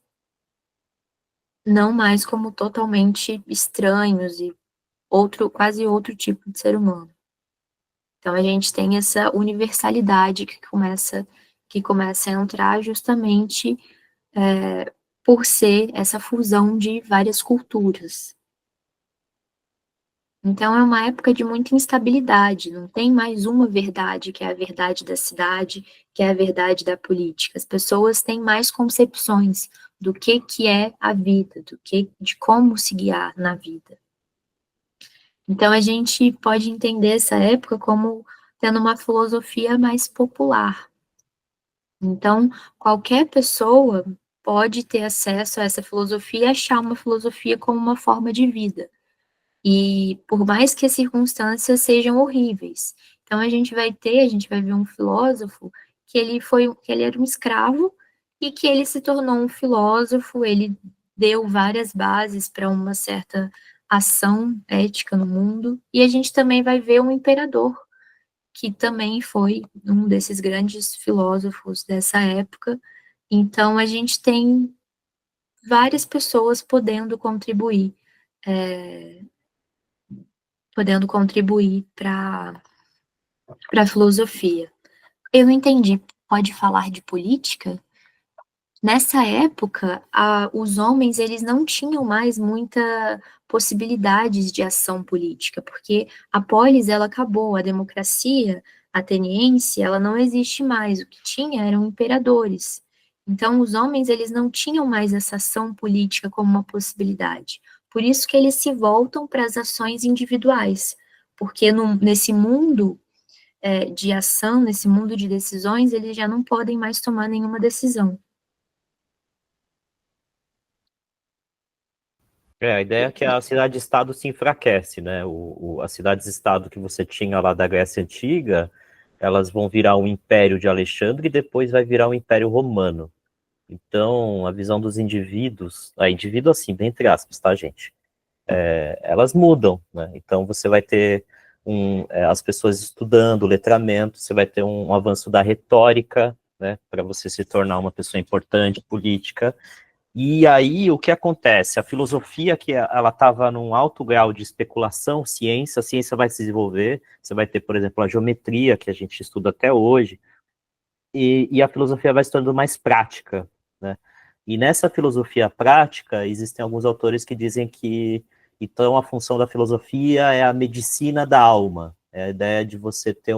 não mais como totalmente estranhos e quase outro tipo de ser humano. Então, a gente tem essa universalidade que começa a entrar justamente por ser essa fusão de várias culturas. Então, é uma época de muita instabilidade, não tem mais uma verdade, que é a verdade da cidade, que é a verdade da política. As pessoas têm mais concepções do que é a vida, de como se guiar na vida. Então, a gente pode entender essa época como tendo uma filosofia mais popular. Então, qualquer pessoa pode ter acesso a essa filosofia e achar uma filosofia como uma forma de vida. E por mais que as circunstâncias sejam horríveis. Então a gente vai ver um filósofo que ele era um escravo e que ele se tornou um filósofo, ele deu várias bases para uma certa ação ética no mundo. E a gente também vai ver um imperador, que também foi um desses grandes filósofos dessa época. Então a gente tem várias pessoas podendo contribuir para a filosofia. Eu não entendi. Pode falar de política? Nessa época, os homens eles não tinham mais muita possibilidades de ação política, porque a polis ela acabou, a democracia ateniense ela não existe mais. O que tinha eram imperadores. Então, os homens eles não tinham mais essa ação política como uma possibilidade. Por isso que eles se voltam para as ações individuais, porque nesse mundo de ação, nesse mundo de decisões, eles já não podem mais tomar nenhuma decisão. A ideia é que a cidade-estado se enfraquece, né? As cidades-estado que você tinha lá da Grécia Antiga, elas vão virar um império de Alexandre e depois vai virar um império romano. Então, a visão dos indivíduos, indivíduo assim, entre aspas, tá, gente? Elas mudam, né? Então, você vai ter as pessoas estudando letramento, você vai ter um avanço da retórica, né? Para você se tornar uma pessoa importante, política. E aí, o que acontece? A filosofia, que ela estava num alto grau de especulação, a ciência vai se desenvolver, você vai ter, por exemplo, a geometria, que a gente estuda até hoje, e a filosofia vai se tornando mais prática, né? E nessa filosofia prática, existem alguns autores que dizem que, então, a função da filosofia é a medicina da alma, é a ideia de você ter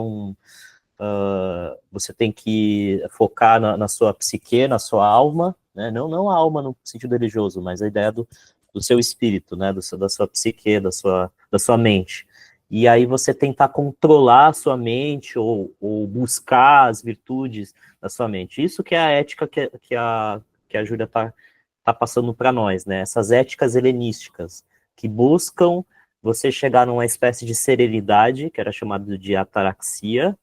você tem que focar na sua psique, na sua alma, né? Não a alma no sentido religioso, mas a ideia do seu espírito, né? Da sua psique, da sua mente. E aí você tentar controlar a sua mente ou buscar as virtudes da sua mente. Isso que é a ética que a Júlia tá passando para nós, né? Essas éticas helenísticas que buscam você chegar numa espécie de serenidade, que era chamado de ataraxia,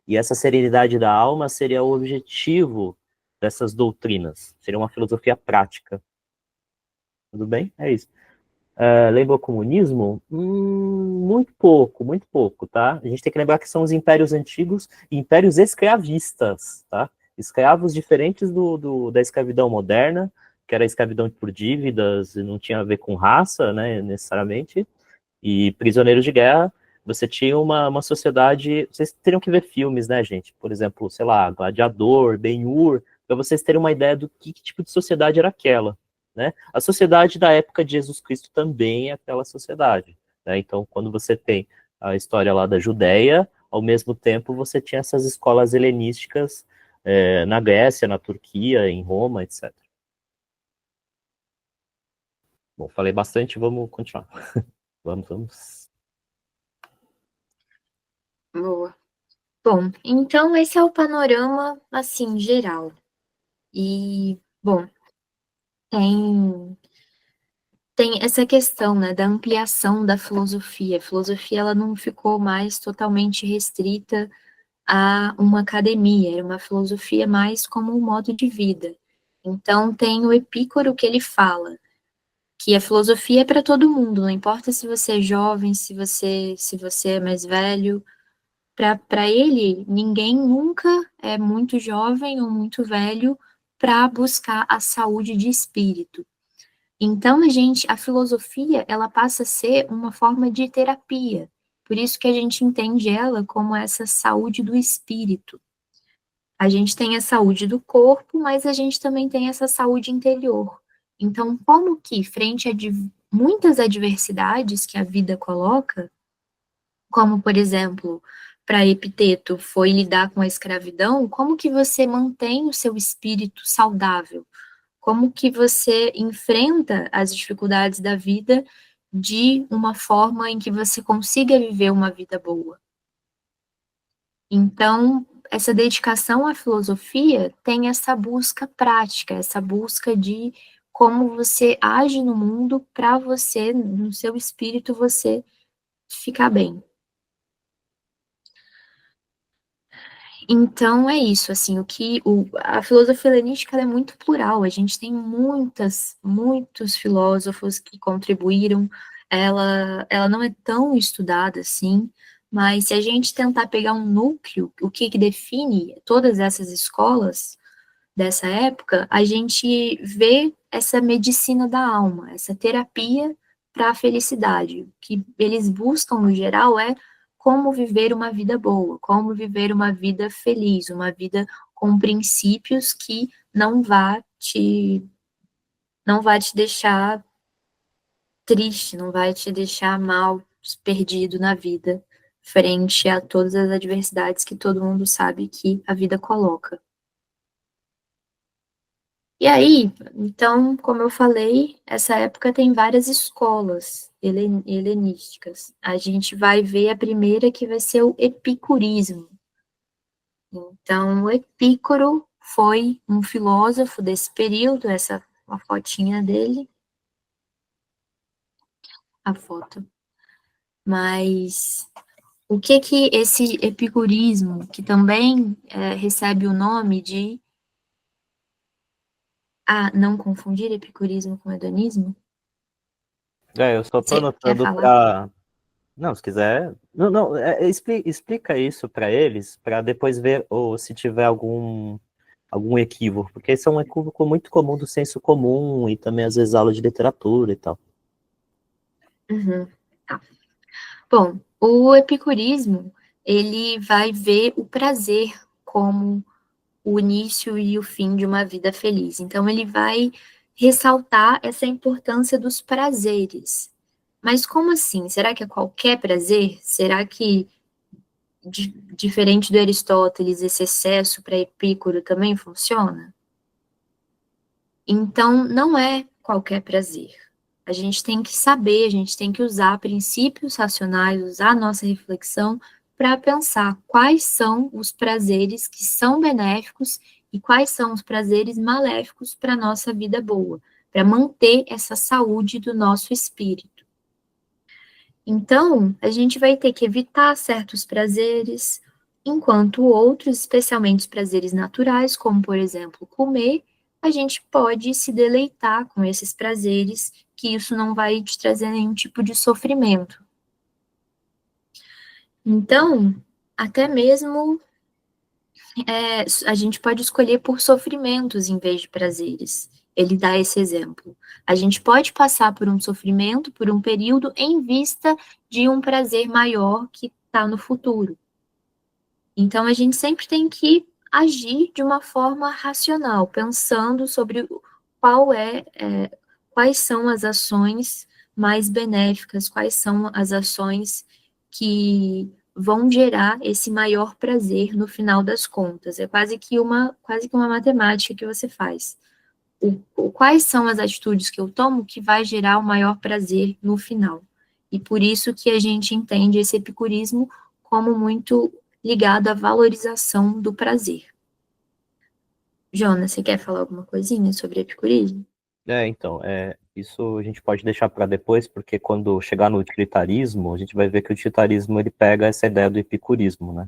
e essa serenidade da alma seria o objetivo dessas doutrinas. Seria uma filosofia prática. Tudo bem? É isso. Lembra o comunismo? Muito pouco, tá? A gente tem que lembrar que são os impérios antigos, impérios escravistas, tá? Escravos diferentes da escravidão moderna, que era a escravidão por dívidas e não tinha a ver com raça, né, necessariamente. E prisioneiros de guerra, você tinha uma sociedade. Vocês teriam que ver filmes, né, gente? Por exemplo, sei lá, Gladiador, Ben-Hur, para vocês terem uma ideia do que tipo de sociedade era aquela, né? A sociedade da época de Jesus Cristo também é aquela sociedade, né? Então, quando você tem a história lá da Judéia, ao mesmo tempo você tinha essas escolas helenísticas na Grécia, na Turquia, em Roma, etc. Bom, falei bastante, vamos continuar. Vamos. Boa. Bom, então esse é o panorama, assim, geral. E, bom, tem, tem essa questão, né, da ampliação da filosofia. A filosofia, ela não ficou mais totalmente restrita a uma academia, era uma filosofia mais como um modo de vida. Então, tem o Epícoro que ele fala que a filosofia é para todo mundo, não importa se você é jovem, se você é mais velho. Para ele, ninguém nunca é muito jovem ou muito velho para buscar a saúde de espírito. Então, a filosofia, ela passa a ser uma forma de terapia. Por isso que a gente entende ela como essa saúde do espírito. A gente tem a saúde do corpo, mas a gente também tem essa saúde interior. Então, como que, frente a muitas adversidades que a vida coloca, como, por exemplo, para Epiteto foi lidar com a escravidão, como que você mantém o seu espírito saudável? Como que você enfrenta as dificuldades da vida de uma forma em que você consiga viver uma vida boa? Então, essa dedicação à filosofia tem essa busca prática, essa busca de como você age no mundo para você, no seu espírito, você ficar bem. Então é isso, assim, a filosofia helenística ela é muito plural, a gente tem muitos filósofos que contribuíram, ela não é tão estudada assim, mas se a gente tentar pegar um núcleo, o que define todas essas escolas dessa época, a gente vê essa medicina da alma, essa terapia para a felicidade. O que eles buscam, no geral, é como viver uma vida boa, como viver uma vida feliz, uma vida com princípios que não vai te deixar triste, não vai te deixar mal, perdido na vida, frente a todas as adversidades que todo mundo sabe que a vida coloca. E aí, então, como eu falei, essa época tem várias escolas helenísticas. A gente vai ver a primeira que vai ser o epicurismo. Então, o Epícoro foi um filósofo desse período, essa uma fotinha dele, a foto. Mas o que esse epicurismo, que também recebe o nome de não confundir epicurismo com hedonismo? Eu só tô Você quer anotando falar? para... Não, se quiser... Não, explica isso para eles, para depois ver ou se tiver algum equívoco, porque esse é um equívoco muito comum do senso comum e também às vezes aula de literatura e tal. Uhum. Tá. Bom, o epicurismo, ele vai ver o prazer como o início e o fim de uma vida feliz. Então, ele vai ressaltar essa importância dos prazeres. Mas como assim? Será que é qualquer prazer? Será que, diferente do Aristóteles, esse excesso para Epicuro também funciona? Então, não é qualquer prazer. A gente tem que saber, a gente tem que usar princípios racionais, usar a nossa reflexão para pensar quais são os prazeres que são benéficos e quais são os prazeres maléficos para a nossa vida boa, para manter essa saúde do nosso espírito. Então, a gente vai ter que evitar certos prazeres, enquanto outros, especialmente os prazeres naturais, como, por exemplo, comer, a gente pode se deleitar com esses prazeres, que isso não vai te trazer nenhum tipo de sofrimento. Então, até mesmo a gente pode escolher por sofrimentos em vez de prazeres. Ele dá esse exemplo. A gente pode passar por um sofrimento, por um período, em vista de um prazer maior que está no futuro. Então, a gente sempre tem que agir de uma forma racional, pensando sobre quais são as ações mais benéficas, quais são as ações que vão gerar esse maior prazer no final das contas. É quase que uma matemática que você faz. Quais são as atitudes que eu tomo que vai gerar o maior prazer no final? E por isso que a gente entende esse epicurismo como muito ligado à valorização do prazer. Jonas, você quer falar alguma coisinha sobre epicurismo? Então, isso a gente pode deixar para depois, porque quando chegar no utilitarismo, a gente vai ver que o utilitarismo ele pega essa ideia do epicurismo, né?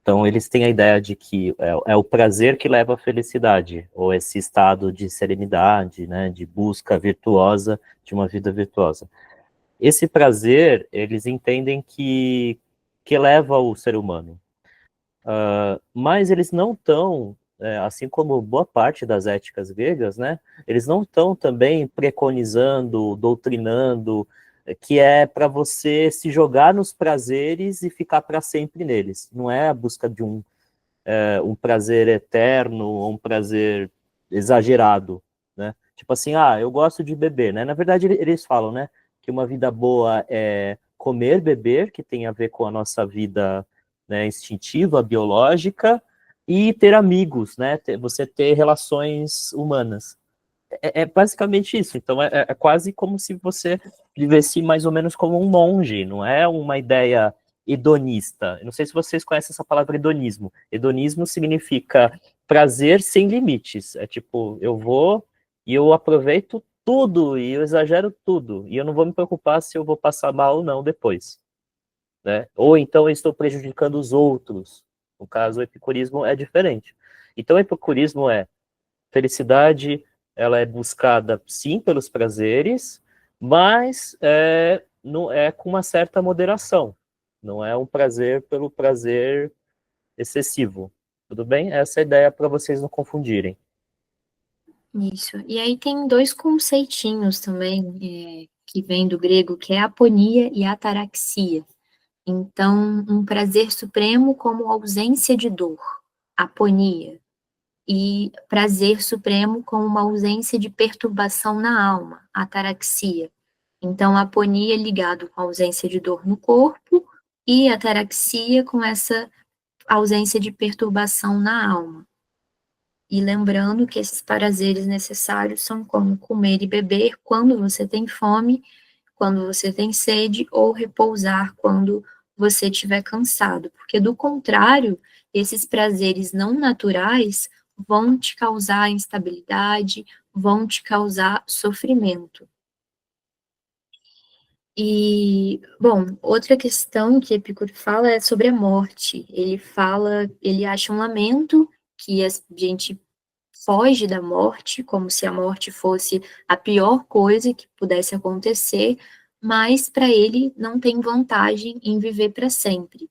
Então, eles têm a ideia de que é o prazer que leva à felicidade, ou esse estado de serenidade, né, de busca virtuosa, de uma vida virtuosa. Esse prazer, eles entendem que leva o ser humano. Mas eles não estão, assim como boa parte das éticas gregas, né, eles não estão também preconizando, doutrinando, que é para você se jogar nos prazeres e ficar para sempre neles. Não é a busca de um prazer eterno, ou um prazer exagerado, né? Tipo assim, eu gosto de beber, né? Na verdade, eles falam, né, que uma vida boa é comer, beber, que tem a ver com a nossa vida, né, instintiva, biológica, e ter amigos, né? Você ter relações humanas. É basicamente isso. Então, é quase como se você vivesse mais ou menos como um monge. Não é uma ideia hedonista. Eu não sei se vocês conhecem essa palavra hedonismo. Hedonismo significa prazer sem limites. É tipo, eu vou e eu aproveito tudo e eu exagero tudo. E eu não vou me preocupar se eu vou passar mal ou não depois. Né? Ou então eu estou prejudicando os outros. No caso, o epicurismo é diferente. Então, o epicurismo é felicidade, ela é buscada, sim, pelos prazeres, mas não é com uma certa moderação. Não é um prazer pelo prazer excessivo. Tudo bem? Essa é a ideia para vocês não confundirem. Isso. E aí tem dois conceitinhos também, que vêm do grego, que é aponia e ataraxia. Então, um prazer supremo como ausência de dor, aponia. E prazer supremo como uma ausência de perturbação na alma, ataraxia. Então, aponia ligado com a ausência de dor no corpo e ataraxia com essa ausência de perturbação na alma. E lembrando que esses prazeres necessários são como comer e beber quando você tem fome, quando você tem sede, ou repousar quando você estiver cansado. Porque, do contrário, esses prazeres não naturais vão te causar instabilidade, vão te causar sofrimento. E, bom, outra questão que Epicuro fala é sobre a morte. Ele acha um lamento que a gente foge da morte, como se a morte fosse a pior coisa que pudesse acontecer, mas para ele não tem vantagem em viver para sempre.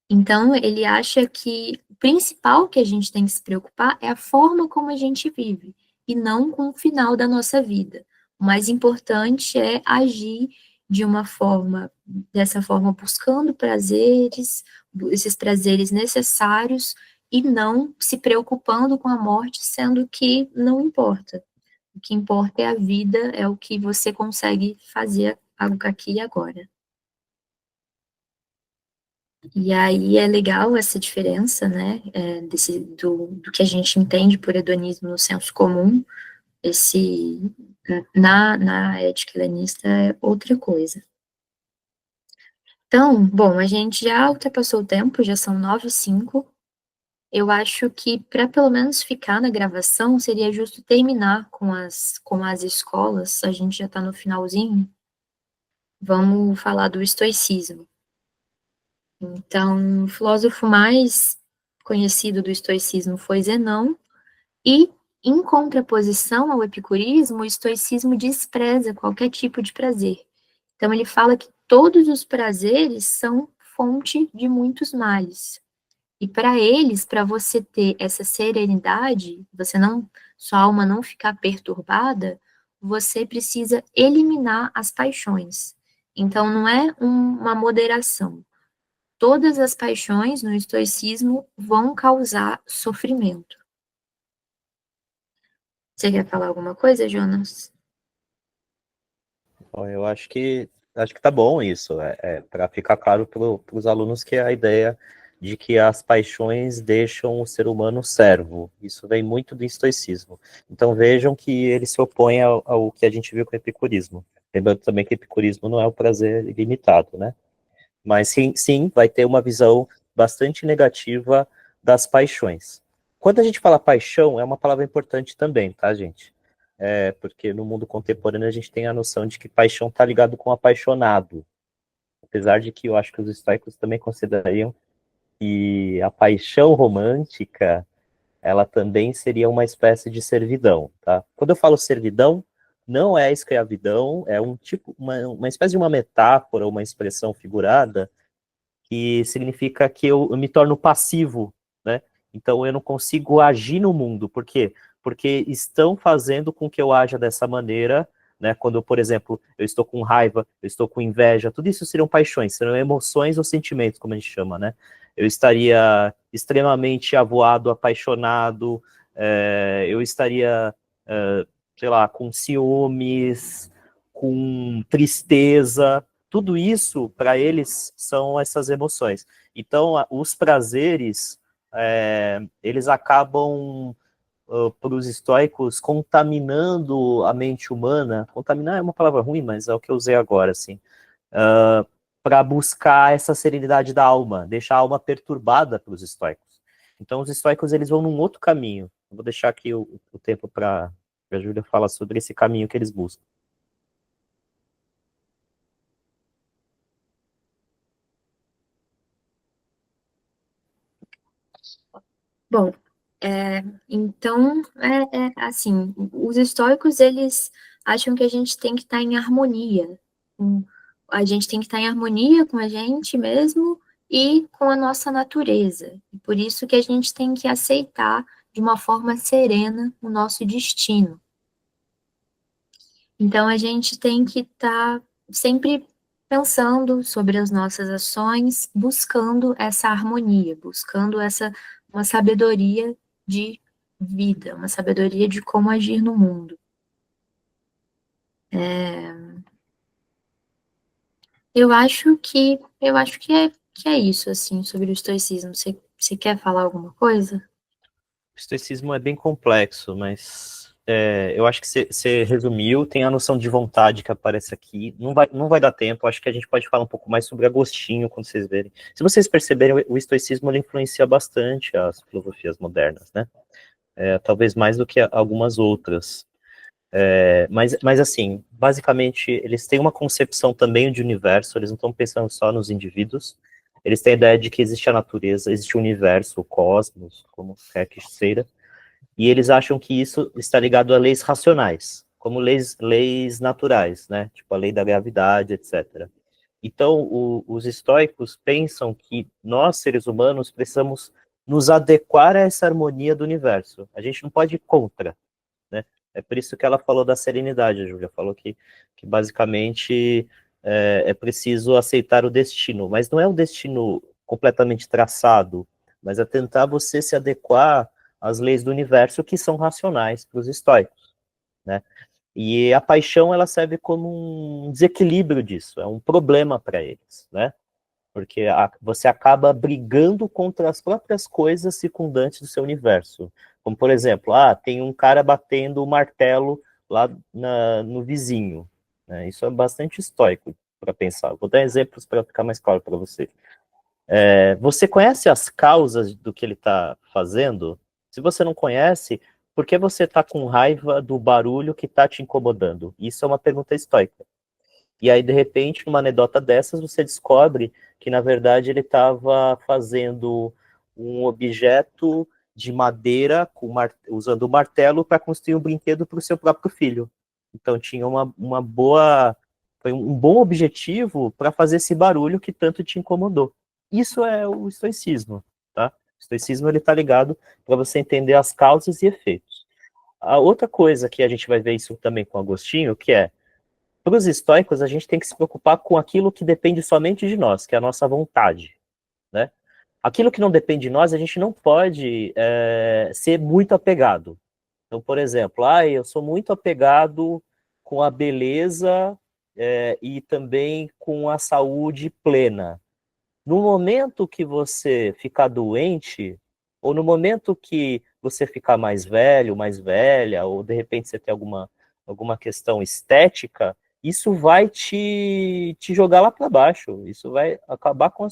Então, ele acha que o principal que a gente tem que se preocupar é a forma como a gente vive, e não com o final da nossa vida. O mais importante é agir dessa forma, buscando prazeres, esses prazeres necessários, e não se preocupando com a morte, sendo que não importa. O que importa é a vida, é o que você consegue fazer aqui e agora. E aí é legal essa diferença, né, do que a gente entende por hedonismo no senso comum, na ética helenista é outra coisa. Então, bom, a gente já ultrapassou o tempo, já são 9h05. Eu acho que para pelo menos ficar na gravação, seria justo terminar com as escolas, a gente já está no finalzinho. Vamos falar do estoicismo. Então, o filósofo mais conhecido do estoicismo foi Zenão, e, em contraposição ao epicurismo, o estoicismo despreza qualquer tipo de prazer. Então, ele fala que todos os prazeres são fonte de muitos males. E para eles, para você ter essa serenidade, sua alma não ficar perturbada, você precisa eliminar as paixões. Então, não é uma moderação. Todas as paixões no estoicismo vão causar sofrimento. Você quer falar alguma coisa, Jonas? Bom, eu acho que tá bom isso, para ficar claro para os alunos que é a ideia de que as paixões deixam o ser humano servo. Isso vem muito do estoicismo. Então vejam que ele se opõe ao que a gente viu com o epicurismo. Lembrando também que o epicurismo não é o prazer ilimitado, né? Mas sim, vai ter uma visão bastante negativa das paixões. Quando a gente fala paixão, é uma palavra importante também, tá, gente? Porque no mundo contemporâneo a gente tem a noção de que paixão está ligado com apaixonado. Apesar de que eu acho que os estoicos também considerariam que a paixão romântica, ela também seria uma espécie de servidão, tá? Quando eu falo servidão, não é escravidão, é uma espécie de uma metáfora, uma expressão figurada, que significa que eu me torno passivo, né? Então eu não consigo agir no mundo. Por quê? Porque estão fazendo com que eu haja dessa maneira, né? Quando, por exemplo, eu estou com raiva, eu estou com inveja, tudo isso seriam paixões, seriam emoções ou sentimentos, como a gente chama, né? Eu estaria extremamente avoado, apaixonado, eu estaria, sei lá, com ciúmes, com tristeza, tudo isso, para eles, são essas emoções. Então, os prazeres, eles acabam, para os estoicos, contaminando a mente humana. Contaminar é uma palavra ruim, mas é o que eu usei agora, assim. para buscar essa serenidade da alma, deixar a alma perturbada pelos estoicos. Então, os estoicos, eles vão num outro caminho. Eu vou deixar aqui o tempo para a Júlia falar sobre esse caminho que eles buscam. Bom, então, assim, os estoicos, eles acham que a gente tem que estar em harmonia. A gente tem que estar em harmonia com a gente mesmo e com a nossa natureza. E por isso que a gente tem que aceitar de uma forma serena o nosso destino. Então, a gente tem que estar sempre pensando sobre as nossas ações, buscando essa harmonia, buscando uma sabedoria de vida, uma sabedoria de como agir no mundo. Eu acho que é isso, assim, sobre o estoicismo. Você quer falar alguma coisa? O estoicismo é bem complexo, mas eu acho que você resumiu, tem a noção de vontade que aparece aqui. Não vai dar tempo, acho que a gente pode falar um pouco mais sobre Agostinho quando vocês verem. Se vocês perceberem, o estoicismo ele influencia bastante as filosofias modernas, né? Talvez mais do que algumas outras. Mas assim, basicamente, eles têm uma concepção também de universo, eles não estão pensando só nos indivíduos, eles têm a ideia de que existe a natureza, existe o universo, o cosmos, como quer que seja, e eles acham que isso está ligado a leis racionais, como leis naturais, né? Tipo a lei da gravidade, etc. Então, os estoicos pensam que nós, seres humanos, precisamos nos adequar a essa harmonia do universo. A gente não pode ir contra, né? É por isso que ela falou da serenidade, a Júlia falou que basicamente é preciso aceitar o destino, mas não é um destino completamente traçado, mas é tentar você se adequar às leis do universo que são racionais para os estoicos, né? E a paixão, ela serve como um desequilíbrio disso, é um problema para eles, né? Porque você acaba brigando contra as próprias coisas circundantes do seu universo. Como, por exemplo, tem um cara batendo o martelo lá no vizinho. Né? Isso é bastante estoico para pensar. Vou dar exemplos para ficar mais claro para você. Você conhece as causas do que ele está fazendo? Se você não conhece, por que você está com raiva do barulho que está te incomodando? Isso é uma pergunta estoica. E aí, de repente, numa anedota dessas, você descobre que, na verdade, ele estava fazendo um objeto de madeira usando o martelo para construir um brinquedo para o seu próprio filho. Então, tinha uma boa... Foi um bom objetivo para fazer esse barulho que tanto te incomodou. Isso é o estoicismo, tá? O estoicismo, ele está ligado para você entender as causas e efeitos. A outra coisa que a gente vai ver isso também com Agostinho, que é para os estoicos, a gente tem que se preocupar com aquilo que depende somente de nós, que é a nossa vontade, né? Aquilo que não depende de nós, a gente não pode ser muito apegado. Então, por exemplo, eu sou muito apegado com a beleza e também com a saúde plena. No momento que você ficar doente, ou no momento que você ficar mais velho, mais velha, ou de repente você tem alguma questão estética, isso vai te jogar lá para baixo, isso vai acabar com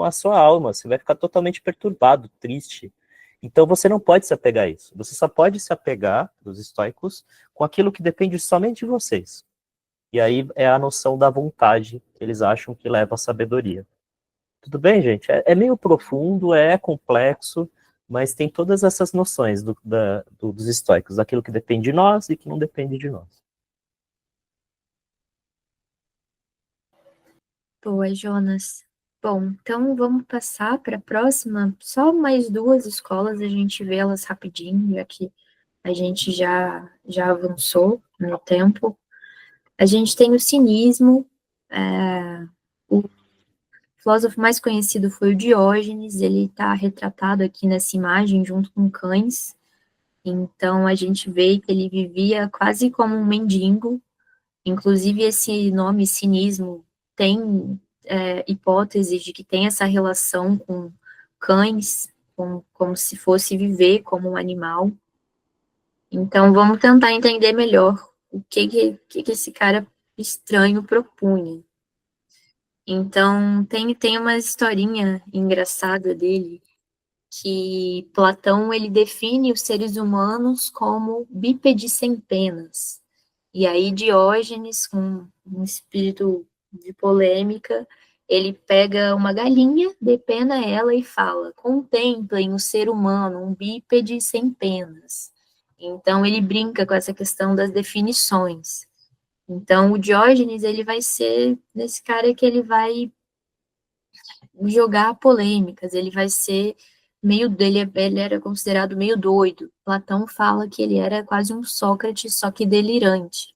a sua alma, você vai ficar totalmente perturbado, triste. Então você não pode se apegar a isso, você só pode se apegar, dos estoicos, com aquilo que depende somente de vocês. E aí é a noção da vontade que eles acham que leva à sabedoria. Tudo bem, gente? É meio profundo, é complexo, mas tem todas essas noções dos estoicos, daquilo que depende de nós e que não depende de nós. Boa, Jonas. Bom, então vamos passar para a próxima. Só mais duas escolas, a gente vê elas rapidinho, já que a gente já avançou no tempo. A gente tem o cinismo, o filósofo mais conhecido foi o Diógenes, ele está retratado aqui nessa imagem junto com cães. Então a gente vê que ele vivia quase como um mendigo. Inclusive esse nome cinismo tem hipóteses de que tem essa relação com cães, como se fosse viver como um animal. Então vamos tentar entender melhor o que esse cara estranho propunha. Então, tem uma historinha engraçada dele, que Platão ele define os seres humanos como bípedes sem penas. E aí Diógenes, com um espírito de polêmica, ele pega uma galinha, depena ela e fala: contemplem o ser humano, um bípede sem penas. Então ele brinca com essa questão das definições. Então o Diógenes ele vai ser nesse cara que ele vai jogar polêmicas, ele vai ser meio dele, ele era considerado meio doido. Platão fala que ele era quase um Sócrates, só que delirante.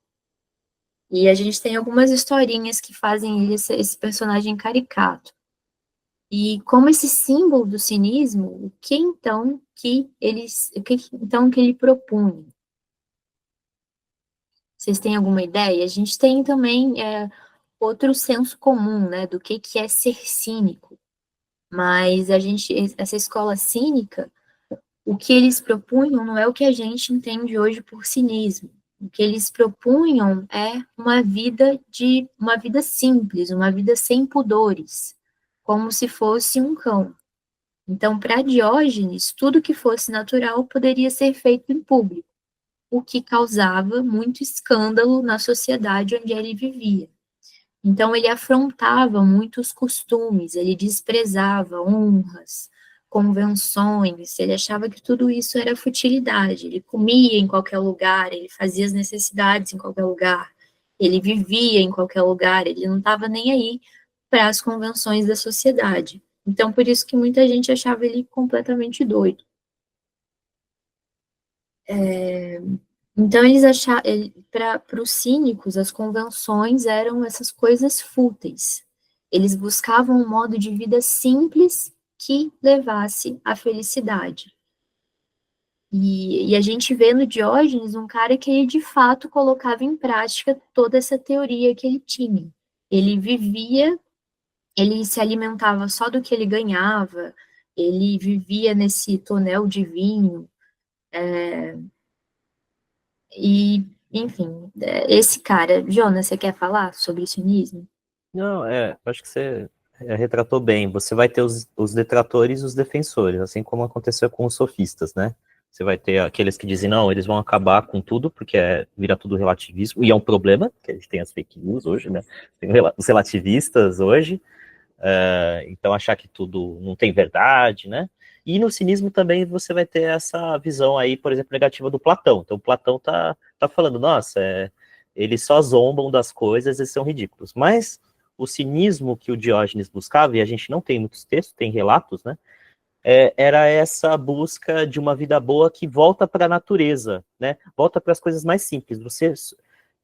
E a gente tem algumas historinhas que fazem ele esse personagem caricato. E como esse símbolo do cinismo, o que então que ele propunha? Vocês têm alguma ideia? A gente tem também outro senso comum, né, do que é ser cínico. Mas essa escola cínica, o que eles propunham não é o que a gente entende hoje por cinismo. O que eles propunham é uma vida simples, uma vida sem pudores, como se fosse um cão. Então, para Diógenes, tudo que fosse natural poderia ser feito em público, o que causava muito escândalo na sociedade onde ele vivia. Então, ele afrontava muitos costumes, ele desprezava honras, convenções, ele achava que tudo isso era futilidade. Ele comia em qualquer lugar, ele fazia as necessidades em qualquer lugar, ele vivia em qualquer lugar, ele não estava nem aí para as convenções da sociedade. Então, por isso que muita gente achava ele completamente doido. Então, eles achavam, para os cínicos, as convenções eram essas coisas fúteis. Eles buscavam um modo de vida simples que levasse à felicidade. E a gente vê no Diógenes um cara que ele, de fato, colocava em prática toda essa teoria que ele tinha. Ele vivia, ele se alimentava só do que ele ganhava, ele vivia nesse tonel de vinho, e, enfim, esse cara, Jonas, você quer falar sobre o cinismo? Não, acho que você retratou bem. Você vai ter os detratores e os defensores, assim como aconteceu com os sofistas, né? Você vai ter aqueles que dizem, não, eles vão acabar com tudo, porque vira tudo relativismo, e é um problema, que a gente tem as fake news hoje, né? Tem os relativistas hoje, então achar que tudo não tem verdade, né? E no cinismo também você vai ter essa visão aí, por exemplo, negativa do Platão. Então, o Platão tá falando, nossa, eles só zombam das coisas, eles são ridículos. Mas o cinismo que o Diógenes buscava, e a gente não tem muitos textos, tem relatos, né? Era essa busca de uma vida boa que volta para a natureza, né? Volta para as coisas mais simples.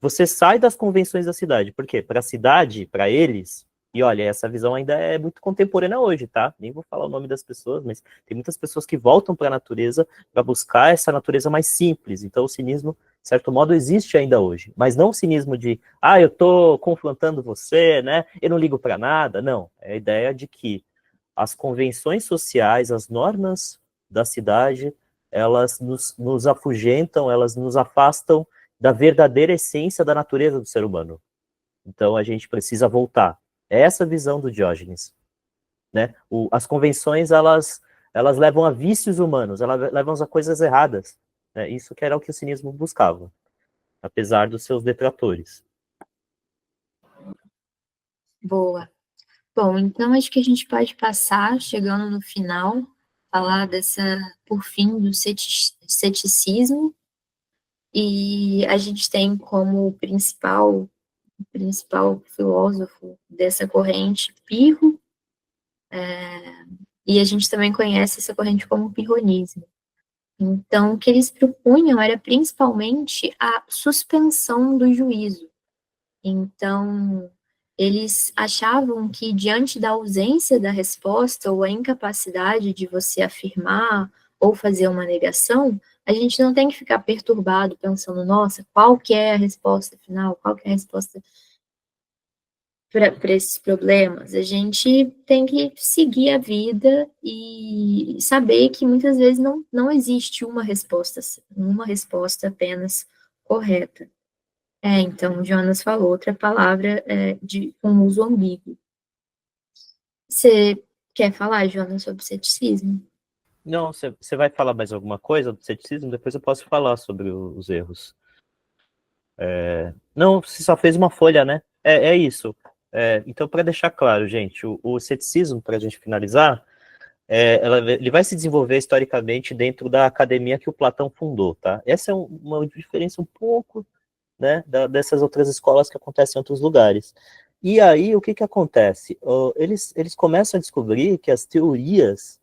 Você sai das convenções da cidade. Por quê? Para a cidade, para eles, e olha, essa visão ainda é muito contemporânea hoje, tá? Nem vou falar o nome das pessoas, mas tem muitas pessoas que voltam para a natureza para buscar essa natureza mais simples. Então, o cinismo, de certo modo, existe ainda hoje. Mas não o cinismo de, eu tô confrontando você, né? Eu não ligo para nada. Não. É a ideia de que as convenções sociais, as normas da cidade, elas nos afugentam, elas nos afastam da verdadeira essência da natureza do ser humano. Então a gente precisa voltar. É essa a visão do Diógenes, né? As convenções elas levam a vícios humanos, elas levam a coisas erradas. Né? Isso que era o que o cinismo buscava, apesar dos seus detratores. Boa. Bom, então acho que a gente pode passar, chegando no final, falar por fim, do ceticismo, e a gente tem como principal filósofo dessa corrente Pirro, e a gente também conhece essa corrente como pirronismo. Então, o que eles propunham era principalmente a suspensão do juízo. Então, eles achavam que, diante da ausência da resposta ou a incapacidade de você afirmar ou fazer uma negação, a gente não tem que ficar perturbado pensando, nossa, qual que é a resposta final, qual que é a resposta para esses problemas. A gente tem que seguir a vida e saber que muitas vezes não existe uma resposta apenas correta. Então, o Jonas falou outra palavra com uso ambíguo. Você quer falar, Jonas, sobre ceticismo? Não, você vai falar mais alguma coisa do ceticismo? Depois eu posso falar sobre os erros. Não, você só fez uma folha, né? É isso. Então, para deixar claro, gente, o ceticismo, para a gente finalizar, ele vai se desenvolver historicamente dentro da academia que o Platão fundou, tá? Essa é uma diferença um pouco, né, dessas outras escolas que acontecem em outros lugares. E aí, o que que acontece? Eles começam a descobrir que as teorias,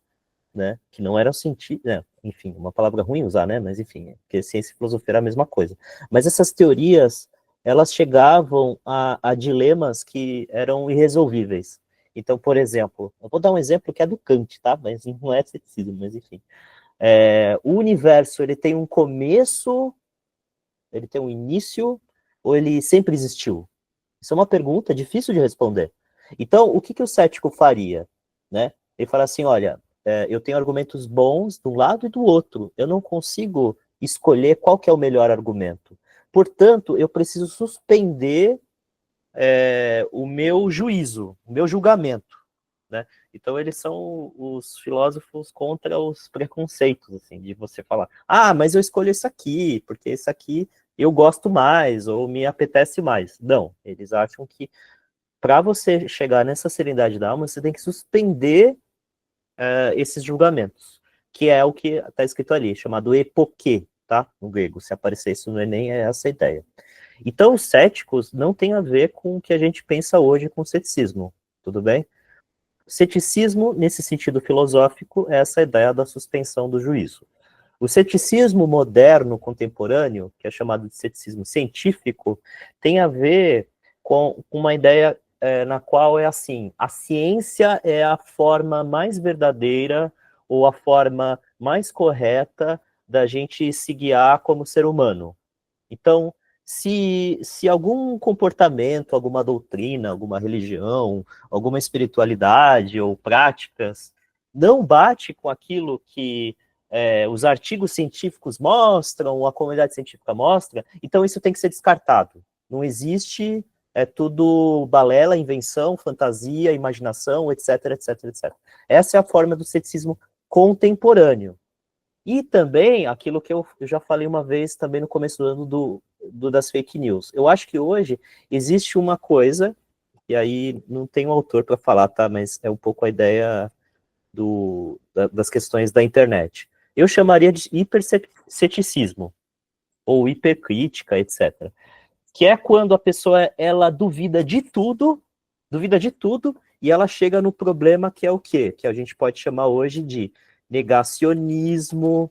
né, que não eram científicas, né, enfim, uma palavra ruim usar, né, mas enfim, porque ciência e filosofia era a mesma coisa. Mas essas teorias, elas chegavam a dilemas que eram irresolvíveis. Então, por exemplo, eu vou dar um exemplo que é do Kant, tá? Mas não é ceticismo, mas enfim. O universo, ele tem um começo, ele tem um início, ou ele sempre existiu? Isso é uma pergunta difícil de responder. Então, o que que o cético faria, né? Ele fala assim, olha, eu tenho argumentos bons de um lado e do outro. Eu não consigo escolher qual que é o melhor argumento. Portanto, eu preciso suspender o meu juízo, o meu julgamento, né? Então, eles são os filósofos contra os preconceitos, assim, de você falar, ah, mas eu escolho esse aqui, porque esse aqui eu gosto mais, ou me apetece mais. Não, eles acham que para você chegar nessa serenidade da alma, você tem que suspender esses julgamentos, que é o que está escrito ali, chamado epoquê, tá? No grego. Se aparecer isso no Enem, é essa a ideia. Então, os céticos não tem a ver com o que a gente pensa hoje com o ceticismo, tudo bem? O ceticismo, nesse sentido filosófico, é essa ideia da suspensão do juízo. O ceticismo moderno, contemporâneo, que é chamado de ceticismo científico, tem a ver com uma ideia na qual é assim, a ciência é a forma mais verdadeira ou a forma mais correta da gente se guiar como ser humano. Então, se algum comportamento, alguma doutrina, alguma religião, alguma espiritualidade ou práticas não bate com aquilo que os artigos científicos mostram, ou a comunidade científica mostra, então isso tem que ser descartado. Não existe, é tudo balela, invenção, fantasia, imaginação, etc, etc, etc. Essa é a forma do ceticismo contemporâneo. E também, aquilo que eu já falei uma vez também no começo do ano das fake news. Eu acho que hoje existe uma coisa, e aí não tem um autor para falar, tá? Mas é um pouco a ideia das questões da internet. Eu chamaria de hiperceticismo, ou hipercrítica, etc. Que é quando a pessoa, ela duvida de tudo, e ela chega no problema que é o quê? Que a gente pode chamar hoje de negacionismo,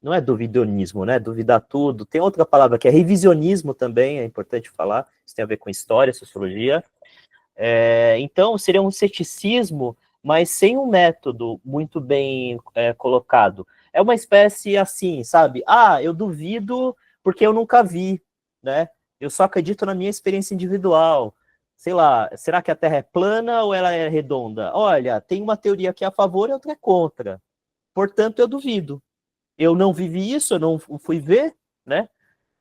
não é duvidonismo, né? Duvidar tudo. Tem outra palavra que é revisionismo também, é importante falar, isso tem a ver com história, sociologia. Então, seria um ceticismo, mas sem um método muito bem colocado. É uma espécie assim, sabe? Ah, eu duvido porque eu nunca vi, né? Eu só acredito na minha experiência individual. Sei lá, será que a Terra é plana ou ela é redonda? Olha, tem uma teoria que é a favor e outra é contra. Portanto, eu duvido. Eu não vivi isso, eu não fui ver, né?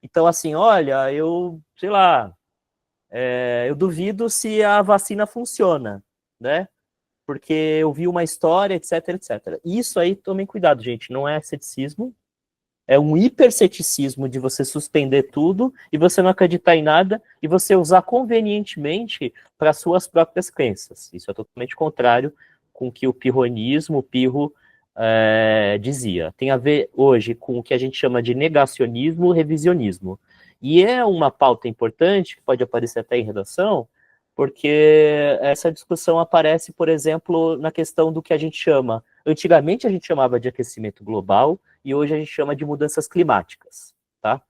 Então, assim, olha, sei lá, eu duvido se a vacina funciona, né? Porque eu vi uma história, etc, etc. Isso aí, tomem cuidado, gente, não é ceticismo, é um hiperceticismo de você suspender tudo e você não acreditar em nada e você usar convenientemente para suas próprias crenças. Isso é totalmente contrário com o que o pirronismo, o Pirro, dizia. Tem a ver hoje com o que a gente chama de negacionismo, revisionismo. E é uma pauta importante, que pode aparecer até em redação, porque essa discussão aparece, por exemplo, na questão do que a gente chama, antigamente a gente chamava de aquecimento global, e hoje a gente chama de mudanças climáticas, tá?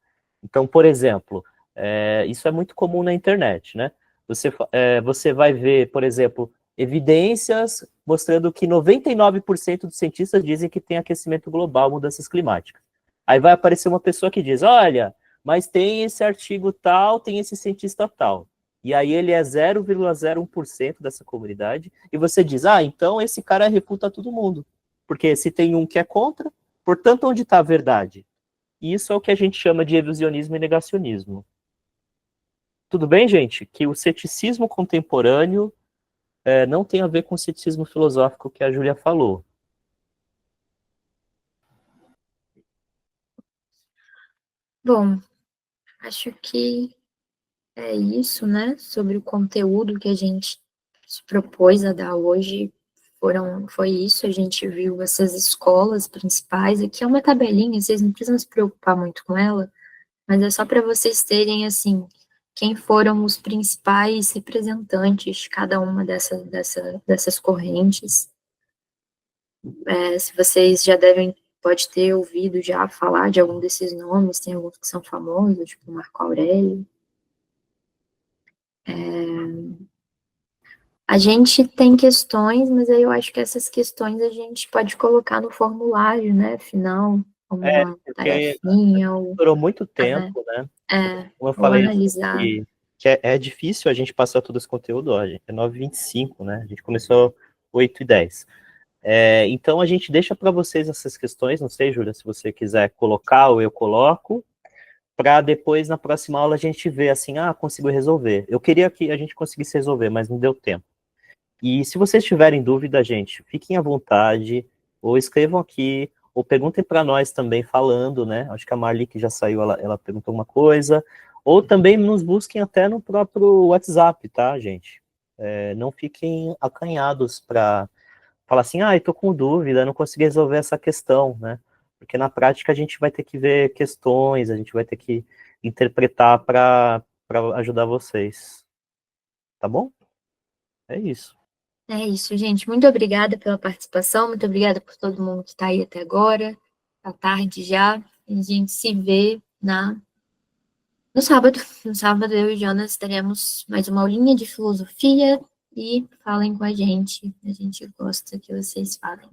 Então, por exemplo, isso é muito comum na internet, né? Você vai ver, por exemplo, evidências mostrando que 99% dos cientistas dizem que tem aquecimento global, mudanças climáticas. Aí vai aparecer uma pessoa que diz, olha, mas tem esse artigo tal, tem esse cientista tal. E aí ele é 0,01% dessa comunidade, e você diz, então esse cara refuta todo mundo. Porque se tem um que é contra, portanto, onde está a verdade? Isso é o que a gente chama de evolucionismo e negacionismo. Tudo bem, gente? Que o ceticismo contemporâneo não tem a ver com o ceticismo filosófico que a Júlia falou. Bom, acho que é isso, né? Sobre o conteúdo que a gente se propôs a dar hoje. Foi isso, a gente viu essas escolas principais. Aqui é uma tabelinha, vocês não precisam se preocupar muito com ela, mas é só para vocês terem, assim, quem foram os principais representantes de cada uma dessas correntes. Se vocês já pode ter ouvido já falar de algum desses nomes, tem alguns que são famosos, tipo Marco Aurélio. A gente tem questões, mas aí eu acho que essas questões a gente pode colocar no formulário, né, final, como uma Porque tarefinha, ou, durou muito tempo, né? Como eu ou falei, analisar. que é difícil a gente passar todo esse conteúdo, ó, gente, é 9h25, né? A gente começou 8h10. Então a gente deixa para vocês essas questões, não sei, Júlia, se você quiser colocar ou eu coloco, para depois, na próxima aula, a gente ver assim, conseguiu resolver. Eu queria que a gente conseguisse resolver, mas não deu tempo. E se vocês tiverem dúvida, gente, fiquem à vontade, ou escrevam aqui, ou perguntem para nós também falando, né? Acho que a Marli, que já saiu, ela perguntou alguma coisa, ou também nos busquem até no próprio WhatsApp, tá, gente? Não fiquem acanhados para falar assim, eu tô com dúvida, não consegui resolver essa questão, né? Porque na prática a gente vai ter que ver questões, a gente vai ter que interpretar para ajudar vocês. Tá bom? É isso. É isso, gente. Muito obrigada pela participação, muito obrigada por todo mundo que está aí até agora. Tá tarde já. A gente se vê no sábado. No sábado, eu e o Jonas teremos mais uma aulinha de filosofia e falem com a gente. A gente gosta que vocês falem.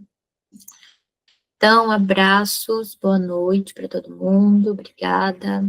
Então, abraços, boa noite para todo mundo. Obrigada.